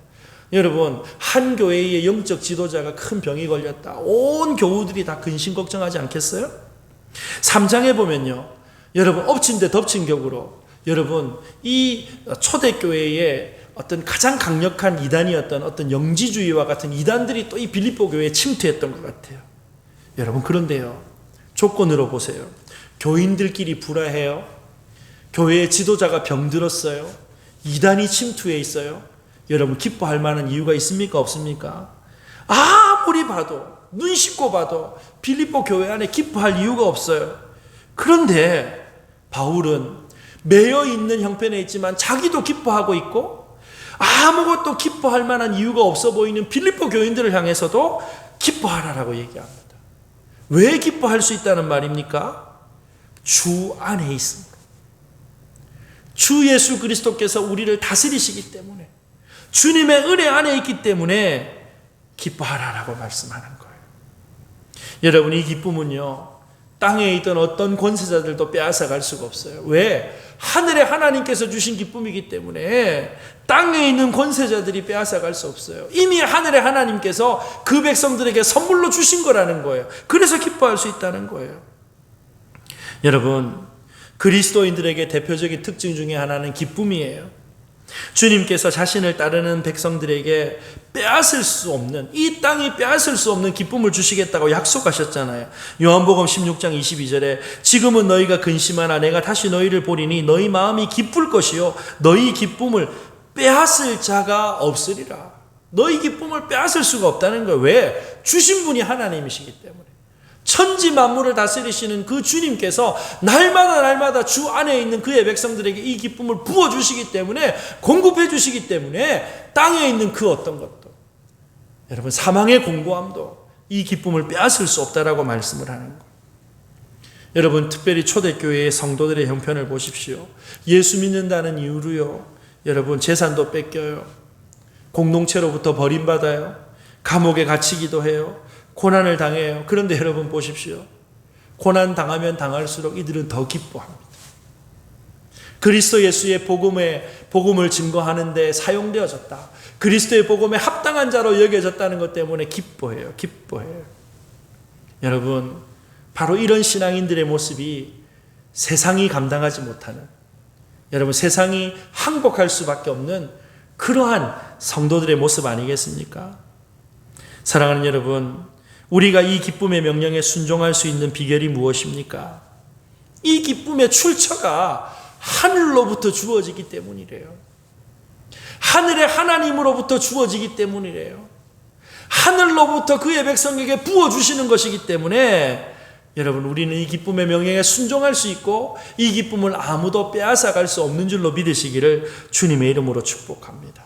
여러분 한 교회의 영적 지도자가 큰 병이 걸렸다. 온 교우들이 다 근심 걱정하지 않겠어요? 3장에 보면요, 여러분 엎친 데 덮친 격으로 여러분 이 초대교회의 어떤 가장 강력한 이단이었던 어떤 영지주의와 같은 이단들이 또 이 빌립보 교회에 침투했던 것 같아요. 여러분 그런데요, 조건으로 보세요. 교인들끼리 불화해요. 교회의 지도자가 병들었어요. 이단이 침투해 있어요. 여러분 기뻐할 만한 이유가 있습니까? 없습니까? 아무리 봐도, 눈 씻고 봐도 빌립보 교회 안에 기뻐할 이유가 없어요. 그런데 바울은 매여 있는 형편에 있지만 자기도 기뻐하고 있고 아무것도 기뻐할 만한 이유가 없어 보이는 빌립보 교인들을 향해서도 기뻐하라라고 얘기합니다. 왜 기뻐할 수 있다는 말입니까? 주 안에 있습니다. 주 예수 그리스도께서 우리를 다스리시기 때문에, 주님의 은혜 안에 있기 때문에 기뻐하라라고 말씀하는 거예요. 여러분 이 기쁨은요, 땅에 있던 어떤 권세자들도 빼앗아갈 수가 없어요. 왜? 하늘에 하나님께서 주신 기쁨이기 때문에 땅에 있는 권세자들이 빼앗아갈 수 없어요. 이미 하늘에 하나님께서 그 백성들에게 선물로 주신 거라는 거예요. 그래서 기뻐할 수 있다는 거예요. 여러분 그리스도인들에게 대표적인 특징 중에 하나는 기쁨이에요. 주님께서 자신을 따르는 백성들에게 빼앗을 수 없는, 이 땅이 빼앗을 수 없는 기쁨을 주시겠다고 약속하셨잖아요. 요한복음 16장 22절에 지금은 너희가 근심하나 내가 다시 너희를 보리니 너희 마음이 기쁠 것이요 너희 기쁨을 빼앗을 자가 없으리라. 너희 기쁨을 빼앗을 수가 없다는 거예요. 왜? 주신 분이 하나님이시기 때문에. 천지 만물을 다스리시는 그 주님께서 날마다 주 안에 있는 그의 백성들에게 이 기쁨을 부어주시기 때문에, 공급해 주시기 때문에 땅에 있는 그 어떤 것도, 여러분 사망의 공고함도 이 기쁨을 빼앗을 수 없다라고 말씀을 하는 거예요. 여러분 특별히 초대교회의 성도들의 형편을 보십시오. 예수 믿는다는 이유로요, 여러분 재산도 뺏겨요. 공동체로부터 버림받아요. 감옥에 갇히기도 해요. 고난을 당해요. 그런데 여러분 보십시오. 고난 당하면 당할수록 이들은 더 기뻐합니다. 그리스도 예수의 복음을 증거하는 데 사용되어졌다. 그리스도의 복음에 합당한 자로 여겨졌다는 것 때문에 기뻐해요. 여러분 바로 이런 신앙인들의 모습이 세상이 감당하지 못하는, 여러분 세상이 항복할 수밖에 없는 그러한 성도들의 모습 아니겠습니까? 사랑하는 여러분, 우리가 이 기쁨의 명령에 순종할 수 있는 비결이 무엇입니까? 이 기쁨의 출처가 하늘로부터 주어지기 때문이래요. 하늘의 하나님으로부터 주어지기 때문이래요. 하늘로부터 그의 백성에게 부어주시는 것이기 때문에 여러분, 우리는 이 기쁨의 명령에 순종할 수 있고 이 기쁨을 아무도 빼앗아갈 수 없는 줄로 믿으시기를 주님의 이름으로 축복합니다.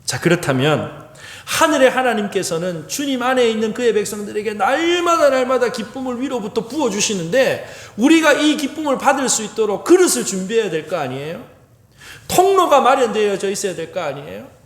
자, 그렇다면 하늘의 하나님께서는 주님 안에 있는 그의 백성들에게 날마다 기쁨을 위로부터 부어주시는데 우리가 이 기쁨을 받을 수 있도록 그릇을 준비해야 될 거 아니에요? 통로가 마련되어져 있어야 될 거 아니에요?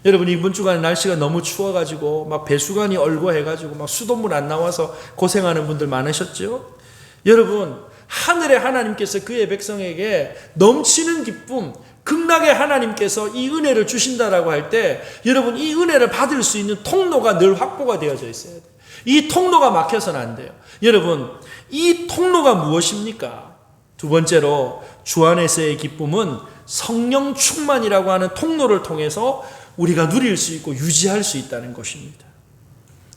여러분, 이번 주간에 날씨가 너무 추워가지고 막 배수관이 얼고 해가지고 막 수돗물 안 나와서 고생하는 분들 많으셨죠? 여러분, 하늘의 하나님께서 그의 백성에게 넘치는 기쁨, 극락의 하나님께서 이 은혜를 주신다라고 할 때 여러분, 이 은혜를 받을 수 있는 통로가 늘 확보가 되어져 있어야 돼요. 이 통로가 막혀서는 안 돼요. 여러분, 이 통로가 무엇입니까? 두 번째로 주 안에서의 기쁨은 성령 충만이라고 하는 통로를 통해서 우리가 누릴 수 있고 유지할 수 있다는 것입니다.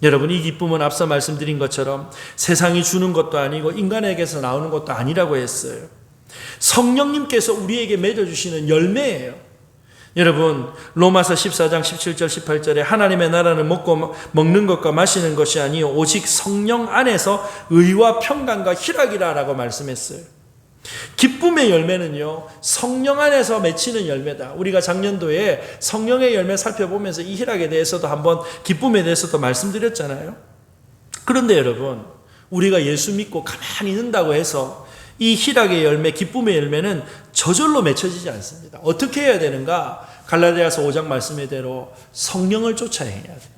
여러분, 이 기쁨은 앞서 말씀드린 것처럼 세상이 주는 것도 아니고 인간에게서 나오는 것도 아니라고 했어요. 성령님께서 우리에게 맺어주시는 열매예요. 여러분, 로마서 14장 17절 18절에 하나님의 나라는 먹는 것과 마시는 것이 아니요 오직 성령 안에서 의와 평강과 희락이라 라고 말씀했어요. 기쁨의 열매는요, 성령 안에서 맺히는 열매다. 우리가 작년도에 성령의 열매 살펴보면서 이 희락에 대해서도 한번, 기쁨에 대해서도 말씀드렸잖아요. 그런데 여러분, 우리가 예수 믿고 가만히 있는다고 해서 이 희락의 열매, 기쁨의 열매는 저절로 맺혀지지 않습니다. 어떻게 해야 되는가? 갈라디아서 5장 말씀의 대로 성령을 쫓아 행해야 돼요.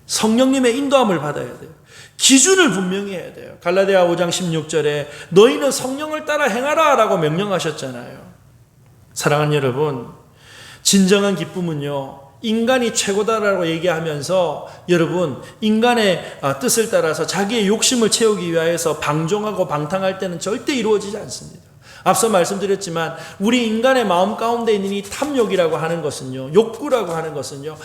성령님의 인도함을 받아야 돼요. 기준을 분명히 해야 돼요. 갈라디아 5장 16절에 너희는 성령을 따라 행하라 라고 명령하셨잖아요. 사랑하는 여러분, 진정한 기쁨은요, 인간이 최고다라고 얘기하면서 여러분, 인간의 뜻을 따라서 자기의 욕심을 채우기 위해서 방종하고 방탕할 때는 절대 이루어지지 않습니다. 앞서 말씀드렸지만 우리 인간의 마음 가운데 있는 이 탐욕이라고 하는 것은요, 욕구라고 하는 것은요,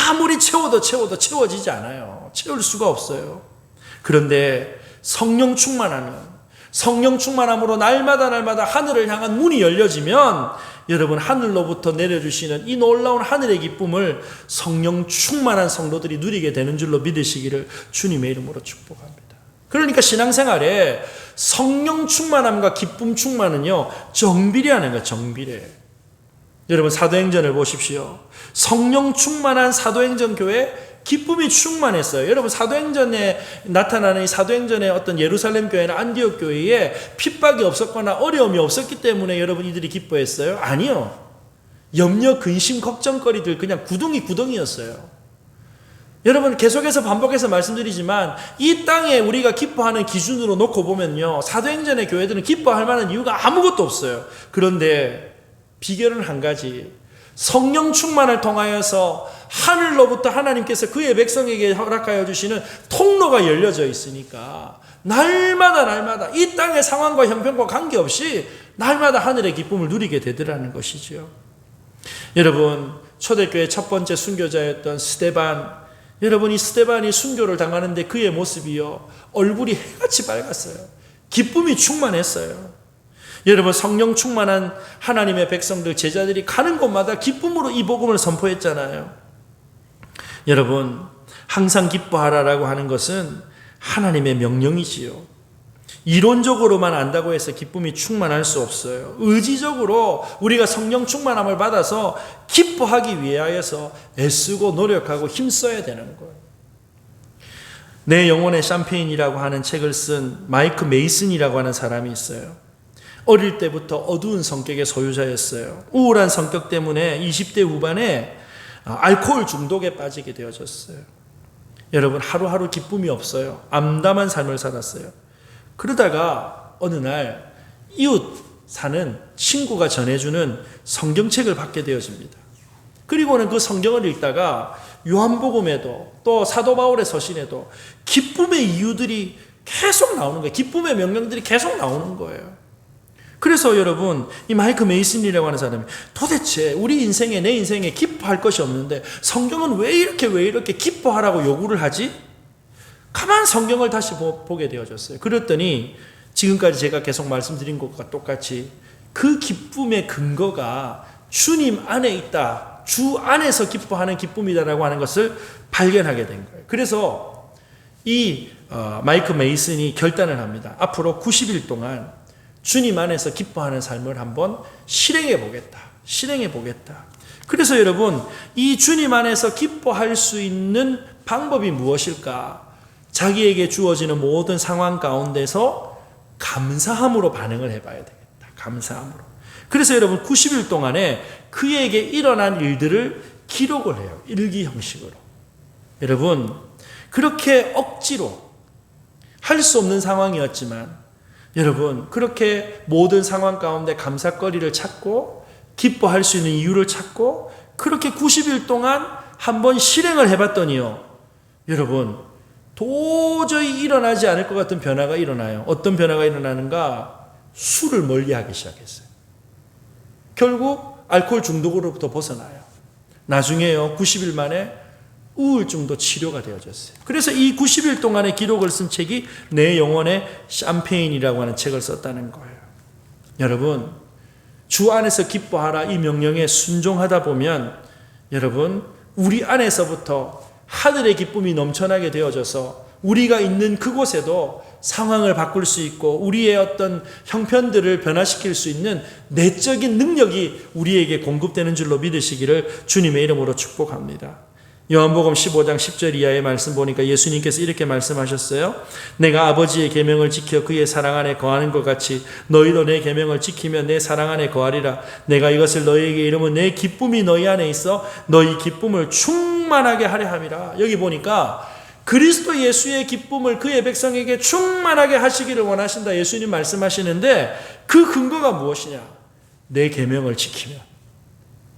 아무리 채워도 채워지지 않아요. 채울 수가 없어요. 그런데 성령 충만함으로 날마다 하늘을 향한 문이 열려지면 여러분, 하늘로부터 내려주시는 이 놀라운 하늘의 기쁨을 성령 충만한 성도들이 누리게 되는 줄로 믿으시기를 주님의 이름으로 축복합니다. 그러니까 신앙생활에 성령 충만함과 기쁨 충만은요, 정비례하는 거예요. 정비례. 여러분, 사도행전을 보십시오. 성령 충만한 사도행전 교회 기쁨이 충만했어요. 여러분, 사도행전에 나타나는 이 사도행전의 어떤 예루살렘 교회나 안디옥 교회에 핍박이 없었거나 어려움이 없었기 때문에 여러분 이들이 기뻐했어요? 아니요. 염려, 근심, 걱정거리들 그냥 구덩이였어요. 여러분, 계속해서 반복해서 말씀드리지만 이 땅에 우리가 기뻐하는 기준으로 놓고 보면요, 사도행전의 교회들은 기뻐할 만한 이유가 아무것도 없어요. 그런데 비결은 한 가지, 성령 충만을 통하여서 하늘로부터 하나님께서 그의 백성에게 허락하여 주시는 통로가 열려져 있으니까 날마다 이 땅의 상황과 형편과 관계없이 날마다 하늘의 기쁨을 누리게 되더라는 것이죠. 여러분, 초대교회 첫 번째 순교자였던 스데반, 여러분, 이 스데반이 순교를 당하는데 그의 모습이요, 얼굴이 해같이 밝았어요. 기쁨이 충만했어요. 여러분, 성령 충만한 하나님의 백성들, 제자들이 가는 곳마다 기쁨으로 이 복음을 선포했잖아요. 여러분, 항상 기뻐하라라고 하는 것은 하나님의 명령이지요. 이론적으로만 안다고 해서 기쁨이 충만할 수 없어요. 의지적으로 우리가 성령 충만함을 받아서 기뻐하기 위하여서 애쓰고 노력하고 힘써야 되는 거예요. 내 영혼의 샴페인이라고 하는 책을 쓴 마이크 메이슨이라고 하는 사람이 있어요. 어릴 때부터 어두운 성격의 소유자였어요. 우울한 성격 때문에 20대 후반에 알코올 중독에 빠지게 되어졌어요. 여러분, 하루하루 기쁨이 없어요. 암담한 삶을 살았어요. 그러다가 어느 날 이웃 사는 친구가 전해주는 성경책을 받게 되어집니다. 그리고는 그 성경을 읽다가 요한복음에도 또 사도 바울의 서신에도 기쁨의 이유들이 계속 나오는 거예요. 기쁨의 명령들이 계속 나오는 거예요. 그래서 여러분, 이 마이크 메이슨이라고 하는 사람이 도대체 우리 인생에, 내 인생에 기뻐할 것이 없는데 성경은 왜 이렇게 기뻐하라고 요구를 하지? 가만 성경을 다시 보게 되어졌어요. 그랬더니 지금까지 제가 계속 말씀드린 것과 똑같이 그 기쁨의 근거가 주님 안에 있다, 주 안에서 기뻐하는 기쁨이다라고 하는 것을 발견하게 된 거예요. 그래서 이 마이크 메이슨이 결단을 합니다. 앞으로 90일 동안 주님 안에서 기뻐하는 삶을 한번 실행해 보겠다. 그래서 여러분, 이 주님 안에서 기뻐할 수 있는 방법이 무엇일까? 자기에게 주어지는 모든 상황 가운데서 감사함으로 반응을 해봐야 되겠다. 감사함으로. 그래서 여러분, 90일 동안에 그에게 일어난 일들을 기록을 해요. 일기 형식으로. 여러분, 그렇게 억지로 할 수 없는 상황이었지만, 여러분, 그렇게 모든 상황 가운데 감사거리를 찾고 기뻐할 수 있는 이유를 찾고 그렇게 90일 동안 한번 실행을 해봤더니요, 여러분, 도저히 일어나지 않을 것 같은 변화가 일어나요. 어떤 변화가 일어나는가? 술을 멀리하기 시작했어요. 결국 알코올 중독으로부터 벗어나요. 나중에요, 90일 만에 우울증도 치료가 되어졌어요. 그래서 이 90일 동안의 기록을 쓴 책이 내 영혼의 샴페인이라고 하는 책을 썼다는 거예요. 여러분, 주 안에서 기뻐하라 이 명령에 순종하다 보면 여러분, 우리 안에서부터 하늘의 기쁨이 넘쳐나게 되어져서 우리가 있는 그곳에도 상황을 바꿀 수 있고 우리의 어떤 형편들을 변화시킬 수 있는 내적인 능력이 우리에게 공급되는 줄로 믿으시기를 주님의 이름으로 축복합니다. 요한복음 15장 10절 이하의 말씀 보니까 예수님께서 이렇게 말씀하셨어요. 내가 아버지의 계명을 지켜 그의 사랑 안에 거하는 것 같이 너희도 내 계명을 지키면 내 사랑 안에 거하리라. 내가 이것을 너희에게 이르면 내 기쁨이 너희 안에 있어 너희 기쁨을 충만하게 하려 함이라. 여기 보니까 그리스도 예수의 기쁨을 그의 백성에게 충만하게 하시기를 원하신다. 예수님 말씀하시는데 그 근거가 무엇이냐? 내 계명을 지키면,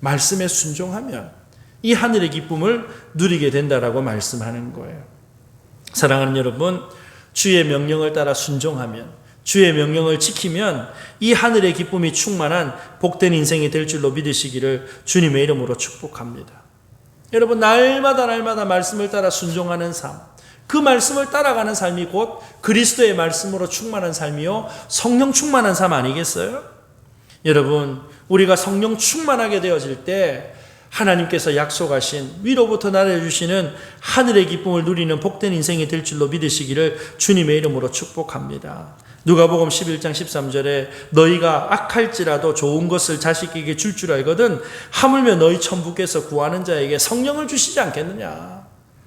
말씀에 순종하면 이 하늘의 기쁨을 누리게 된다라고 말씀하는 거예요. 사랑하는 여러분, 주의 명령을 따라 순종하면, 주의 명령을 지키면 이 하늘의 기쁨이 충만한 복된 인생이 될 줄로 믿으시기를 주님의 이름으로 축복합니다. 여러분, 날마다 말씀을 따라 순종하는 삶, 그 말씀을 따라가는 삶이 곧 그리스도의 말씀으로 충만한 삶이요, 성령 충만한 삶 아니겠어요? 여러분, 우리가 성령 충만하게 되어질 때 하나님께서 약속하신 위로부터 나눠주시는 하늘의 기쁨을 누리는 복된 인생이 될 줄로 믿으시기를 주님의 이름으로 축복합니다. 누가복음 11장 13절에 너희가 악할지라도 좋은 것을 자식에게 줄 줄 알거든 하물며 너희 천부께서 구하는 자에게 성령을 주시지 않겠느냐.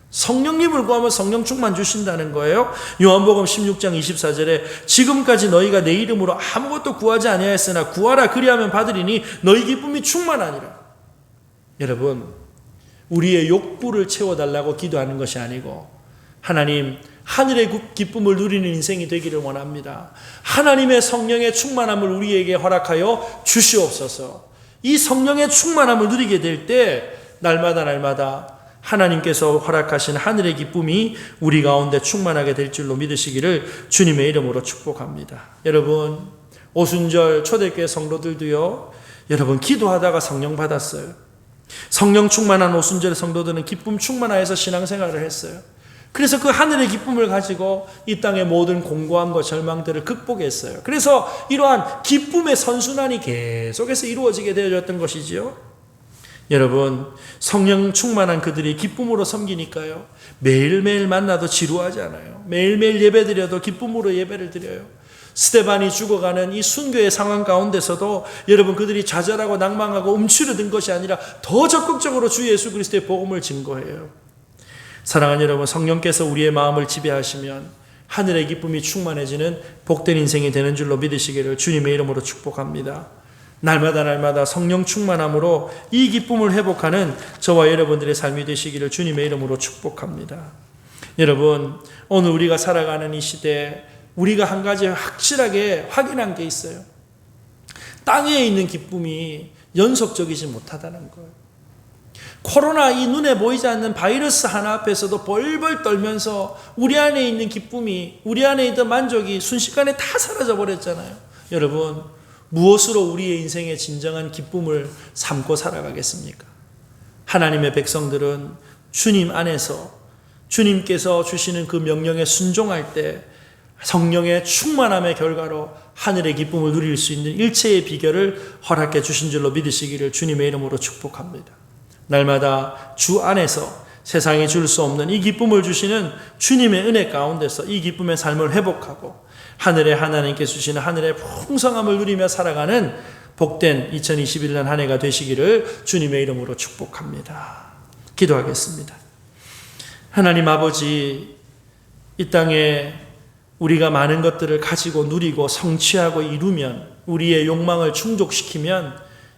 성령님을 구하면 성령 충만 주신다는 거예요. 요한복음 16장 24절에 지금까지 너희가 내 이름으로 아무것도 구하지 아니하였으나 구하라 그리하면 받으리니 너희 기쁨이 충만하니라. 여러분, 우리의 욕구를 채워달라고 기도하는 것이 아니고 하나님, 하늘의 기쁨을 누리는 인생이 되기를 원합니다. 하나님의 성령의 충만함을 우리에게 허락하여 주시옵소서. 이 성령의 충만함을 누리게 될 때 날마다 하나님께서 허락하신 하늘의 기쁨이 우리 가운데 충만하게 될 줄로 믿으시기를 주님의 이름으로 축복합니다. 여러분, 오순절 초대교회 성도들도요, 여러분 기도하다가 성령 받았어요. 성령 충만한 오순절 성도들은 기쁨 충만하여서 신앙생활을 했어요. 그래서 그 하늘의 기쁨을 가지고 이 땅의 모든 공고함과 절망들을 극복했어요. 그래서 이러한 기쁨의 선순환이 계속해서 이루어지게 되어졌던 것이지요. 여러분, 성령 충만한 그들이 기쁨으로 섬기니까요, 매일매일 만나도 지루하지 않아요. 매일매일 예배드려도 기쁨으로 예배를 드려요. 스데반이 죽어가는 이 순교의 상황 가운데서도 여러분, 그들이 좌절하고 낭망하고 움츠러든 것이 아니라 더 적극적으로 주 예수 그리스도의 복음을 증거해요. 사랑하는 여러분, 성령께서 우리의 마음을 지배하시면 하늘의 기쁨이 충만해지는 복된 인생이 되는 줄로 믿으시기를 주님의 이름으로 축복합니다. 날마다 성령 충만함으로 이 기쁨을 회복하는 저와 여러분들의 삶이 되시기를 주님의 이름으로 축복합니다. 여러분, 오늘 우리가 살아가는 이 시대에 우리가 한 가지 확실하게 확인한 게 있어요. 땅에 있는 기쁨이 연속적이지 못하다는 거예요. 코로나, 이 눈에 보이지 않는 바이러스 하나 앞에서도 벌벌 떨면서 우리 안에 있는 기쁨이, 우리 안에 있던 만족이 순식간에 다 사라져 버렸잖아요. 여러분, 무엇으로 우리의 인생의 진정한 기쁨을 삼고 살아가겠습니까? 하나님의 백성들은 주님 안에서 주님께서 주시는 그 명령에 순종할 때 성령의 충만함의 결과로 하늘의 기쁨을 누릴 수 있는 일체의 비결을 허락해 주신 줄로 믿으시기를 주님의 이름으로 축복합니다. 날마다 주 안에서 세상이 줄 수 없는 이 기쁨을 주시는 주님의 은혜 가운데서 이 기쁨의 삶을 회복하고 하늘에 하나님께 주시는 하늘의 풍성함을 누리며 살아가는 복된 2021년 한 해가 되시기를 주님의 이름으로 축복합니다. 기도하겠습니다. 하나님 아버지, 이 땅에 우리가 많은 것들을 가지고 누리고 성취하고 이루면, 우리의 욕망을 충족시키면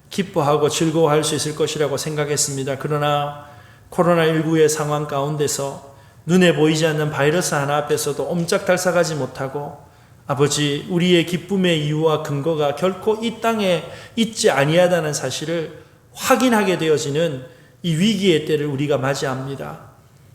기뻐하고 즐거워할 수 있을 것이라고 생각했습니다. 그러나 코로나19의 상황 가운데서 눈에 보이지 않는 바이러스 하나 앞에서도 옴짝달싹하지 못하고, 아버지, 우리의 기쁨의 이유와 근거가 결코 이 땅에 있지 아니하다는 사실을 확인하게 되어지는 이 위기의 때를 우리가 맞이합니다.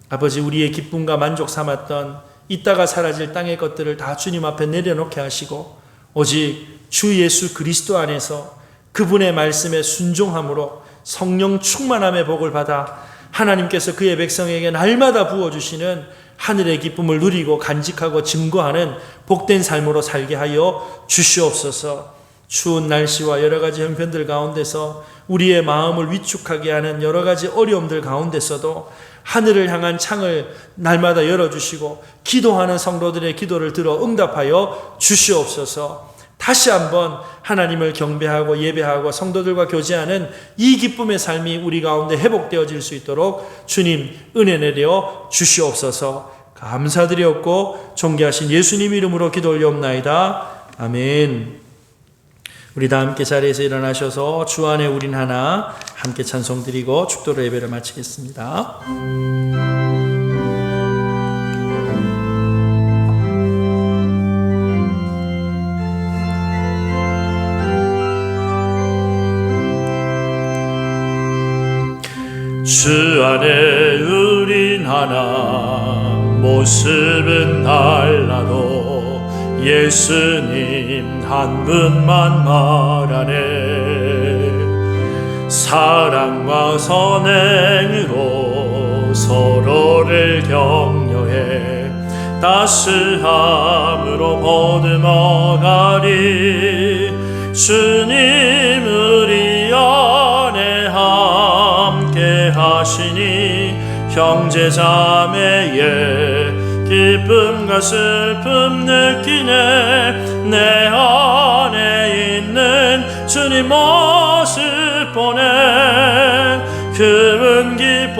아버지, 우리의 기쁨과 만족 삼았던 있다가 사라질 땅의 것들을 다 주님 앞에 내려놓게 하시고, 오직 주 예수 그리스도 안에서 그분의 말씀에 순종함으로 성령 충만함의 복을 받아 하나님께서 그의 백성에게 날마다 부어주시는 하늘의 기쁨을 누리고 간직하고 증거하는 복된 삶으로 살게 하여 주시옵소서. 추운 날씨와 여러 가지 형편들 가운데서 우리의 마음을 위축하게 하는 여러 가지 어려움들 가운데서도 하늘을 향한 창을 날마다 열어주시고 기도하는 성도들의 기도를 들어 응답하여 주시옵소서. 다시 한번 하나님을 경배하고 예배하고 성도들과 교제하는 이 기쁨의 삶이 우리 가운데 회복되어질 수 있도록 주님 은혜 내려 주시옵소서. 감사드리옵고 존귀하신 예수님 이름으로 기도 올려옵나이다. 아멘. 우리 다 함께 자리에서 일어나셔서 주 안에 우린 하나 함께 찬송 드리고 축도로 예배를 마치겠습니다. 주 안에 우린 하나 모습은 달라도 예수님 한 분만 말하네. 사랑과 선행으로 서로를 격려해 따스함으로 보듬어가리. 주님 우리 안에 함께 하시니 형제자매의 기쁨과 슬픔 느끼네. 내 안에 있는 주님 모습 보내 그분 기뻐하시네.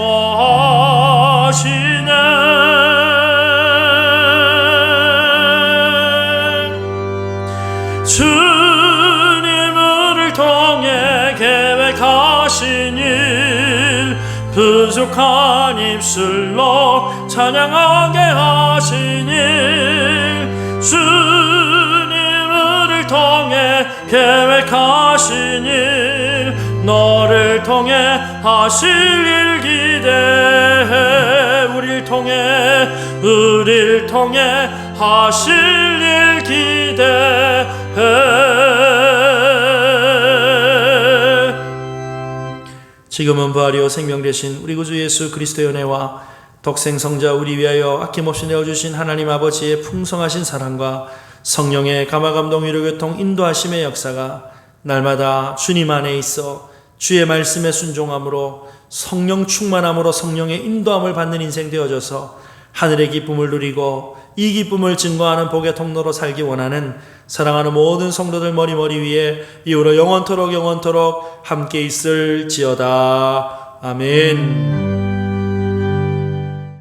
주님을 통해 계획하신 일 부족한 입술로 찬양하게 하시니. 주님을 통해 계획하신 일 너를 통해 하실 일 기대해. 우릴 통해 하실 일 기대해. 지금은 부활이요 생명 되신 우리 구주 예수 그리스도의 은혜와 독생성자 우리 위하여 아낌없이 내어주신 하나님 아버지의 풍성하신 사랑과 성령의 감화감동 위로교통 인도하심의 역사가 날마다 주님 안에 있어 주의 말씀에 순종함으로 성령 충만함으로 성령의 인도함을 받는 인생 되어져서 하늘의 기쁨을 누리고 이 기쁨을 증거하는 복의 통로로 살기 원하는 사랑하는 모든 성도들 머리 위에 이후로 영원토록 함께 있을지어다. 아멘.